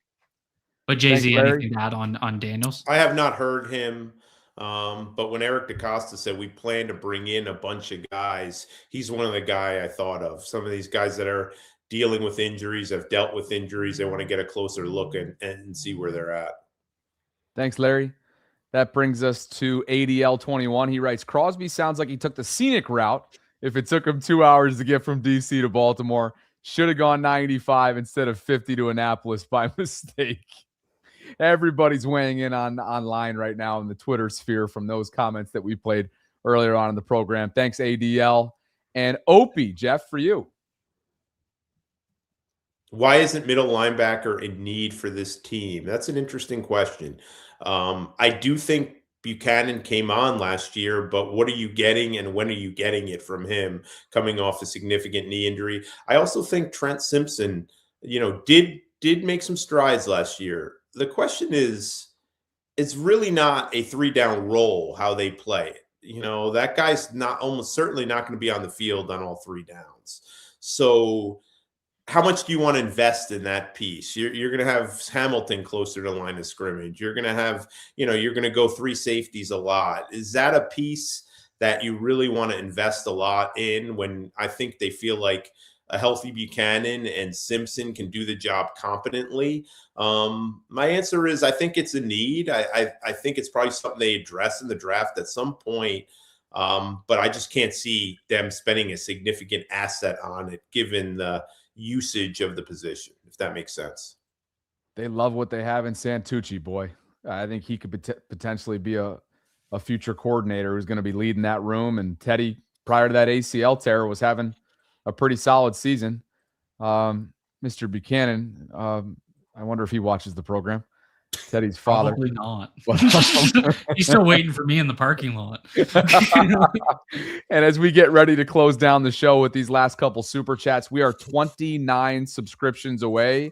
But Jay-Z, anything to add on Daniels? I have not heard him. But when Eric DaCosta said we plan to bring in a bunch of guys, he's one of the guys I thought of. Some of these guys that are dealing with injuries, have dealt with injuries. They want to get a closer look and see where they're at. Thanks, Larry. That brings us to ADL 21. He writes, Crosby sounds like he took the scenic route. If it took him 2 hours to get from DC to Baltimore, should have gone 95 instead of 50 to Annapolis by mistake. Everybody's weighing in online right now in the Twitter sphere from those comments that we played earlier on in the program. Thanks, ADL. And Opie, Jeff, for you. Why isn't middle linebacker in need for this team? That's an interesting question. I do think Buchanan came on last year, but what are you getting and when are you getting it from him coming off a significant knee injury? I also think Trent Simpson, did did make some strides last year. The question is, it's really not a 3-down role how they play it. That guy's almost certainly not going to be on the field on all 3 downs. So how much do you want to invest in that piece? You're going to have Hamilton closer to the line of scrimmage. You're going to have, you're going to go 3 safeties a lot. Is that a piece that you really want to invest a lot in when I think they feel like a healthy Buchanan and Simpson can do the job competently? My answer is I think it's a need. I think it's probably something they address in the draft at some point. But I just can't see them spending a significant asset on it given the usage of the position, if that makes sense. They love what they have in Santucci, boy. I think he could potentially be a future coordinator who's going to be leading that room. And Teddy, prior to that ACL tear, was having a pretty solid season. Mr. Buchanan, I wonder if he watches the program. Teddy's father. Probably not. He's still waiting for me in the parking lot. And as we get ready to close down the show with these last couple super chats, we are 29 subscriptions away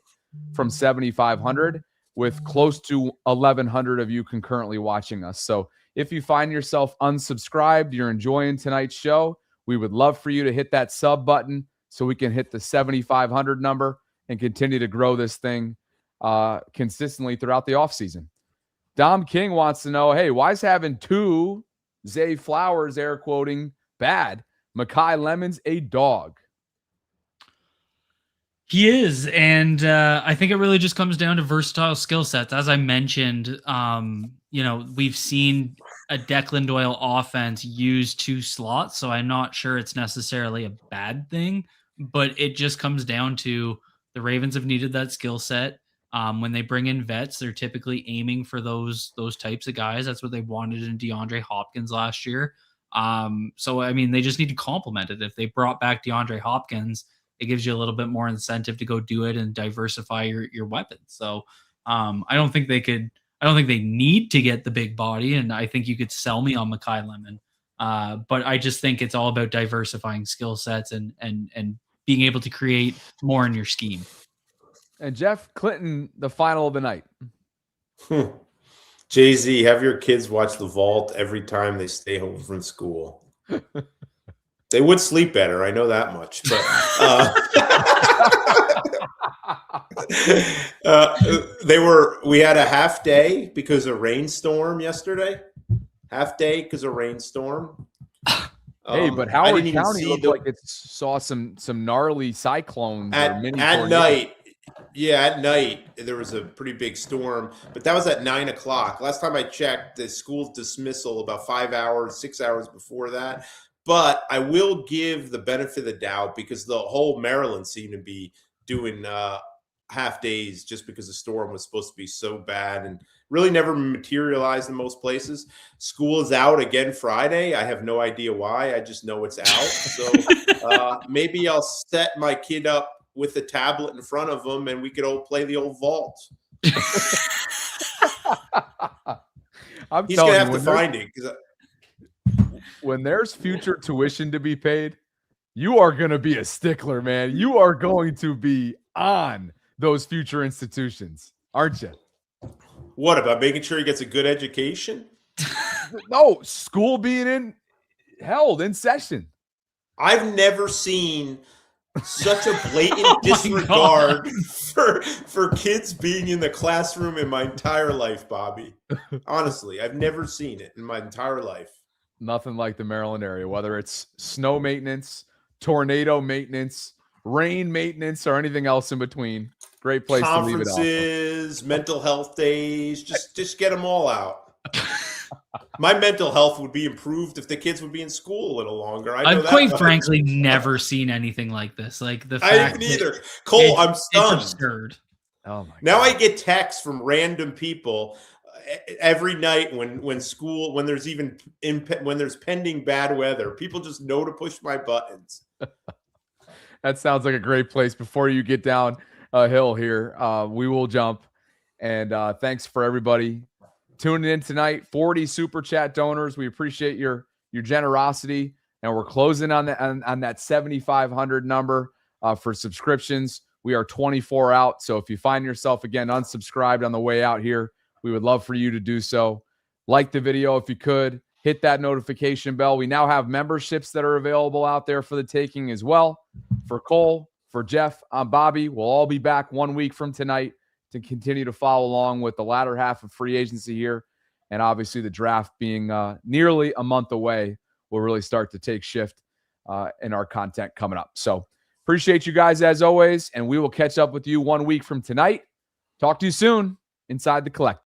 from 7,500 with close to 1,100 of you concurrently watching us. So if you find yourself unsubscribed, you're enjoying tonight's show, we would love for you to hit that sub button so we can hit the 7,500 number and continue to grow this thing consistently throughout the offseason. Dom King wants to know, hey, why is having 2 Zay Flowers, air quoting, bad? Mekhi Lemons a dog. He is, and I think it really just comes down to versatile skill sets. As I mentioned, we've seen a Declan Doyle offense use 2 slots, so I'm not sure it's necessarily a bad thing, but it just comes down to the Ravens have needed that skill set. When they bring in vets, they're typically aiming for those types of guys. That's what they wanted in DeAndre Hopkins last year. So, I mean, they just need to complement it. If they brought back DeAndre Hopkins, it gives you a little bit more incentive to go do it and diversify your weapons. So I don't think they need to get the big body, and I think you could sell me on Mekhi Lemon. But I just think it's all about diversifying skill sets and being able to create more in your scheme. And Jeff Clinton, the final of the night. Jay-Z, have your kids watch The Vault every time they stay home from school. They would sleep better, I know that much. But we had a half day because of rainstorm yesterday. Half day because of rainstorm. Hey, but Howard County looked like it saw some gnarly cyclones at night. Yeah, at night there was a pretty big storm, but that was at 9 o'clock. Last time I checked, the school's dismissal about 6 hours before that. But I will give the benefit of the doubt because the whole Maryland seemed to be doing half days just because the storm was supposed to be so bad and really never materialized in most places. School is out again Friday. I have no idea why. I just know it's out. So maybe I'll set my kid up with a tablet in front of him and we could all play the old vault. He's going to have to find it because when there's future tuition to be paid, you are going to be a stickler, man. You are going to be on those future institutions, aren't you? What about making sure he gets a good education? No, school being held in session. I've never seen such a blatant disregard for kids being in the classroom in my entire life, Bobby. Honestly, I've never seen it in my entire life. Nothing like the Maryland area, whether it's snow maintenance, tornado maintenance, rain maintenance, or anything else in between. Great place to leave it off. Conferences, mental health days, just get them all out. My mental health would be improved if the kids would be in school a little longer. I've quite frankly never seen anything like this. Like the fact I haven't either. Cole, I'm stunned. It's absurd. Oh my God. Now I get texts from random people every night when there's pending bad weather. People just know to push my buttons. That sounds like a great place. Before you get down a hill here, we will jump. And thanks for everybody tuning in tonight. 40 super chat donors. We appreciate your generosity, and we're closing on that 7,500 number for subscriptions. We are 24 out. So if you find yourself, again, unsubscribed on the way out here, we would love for you to do so. Like the video if you could. Hit that notification bell. We now have memberships that are available out there for the taking as well. For Cole, for Jeff, I'm Bobby. We'll all be back 1 week from tonight to continue to follow along with the latter half of free agency here. And obviously the draft being nearly a month away, will really start to take shift in our content coming up. So appreciate you guys as always, and we will catch up with you 1 week from tonight. Talk to you soon inside the Collective.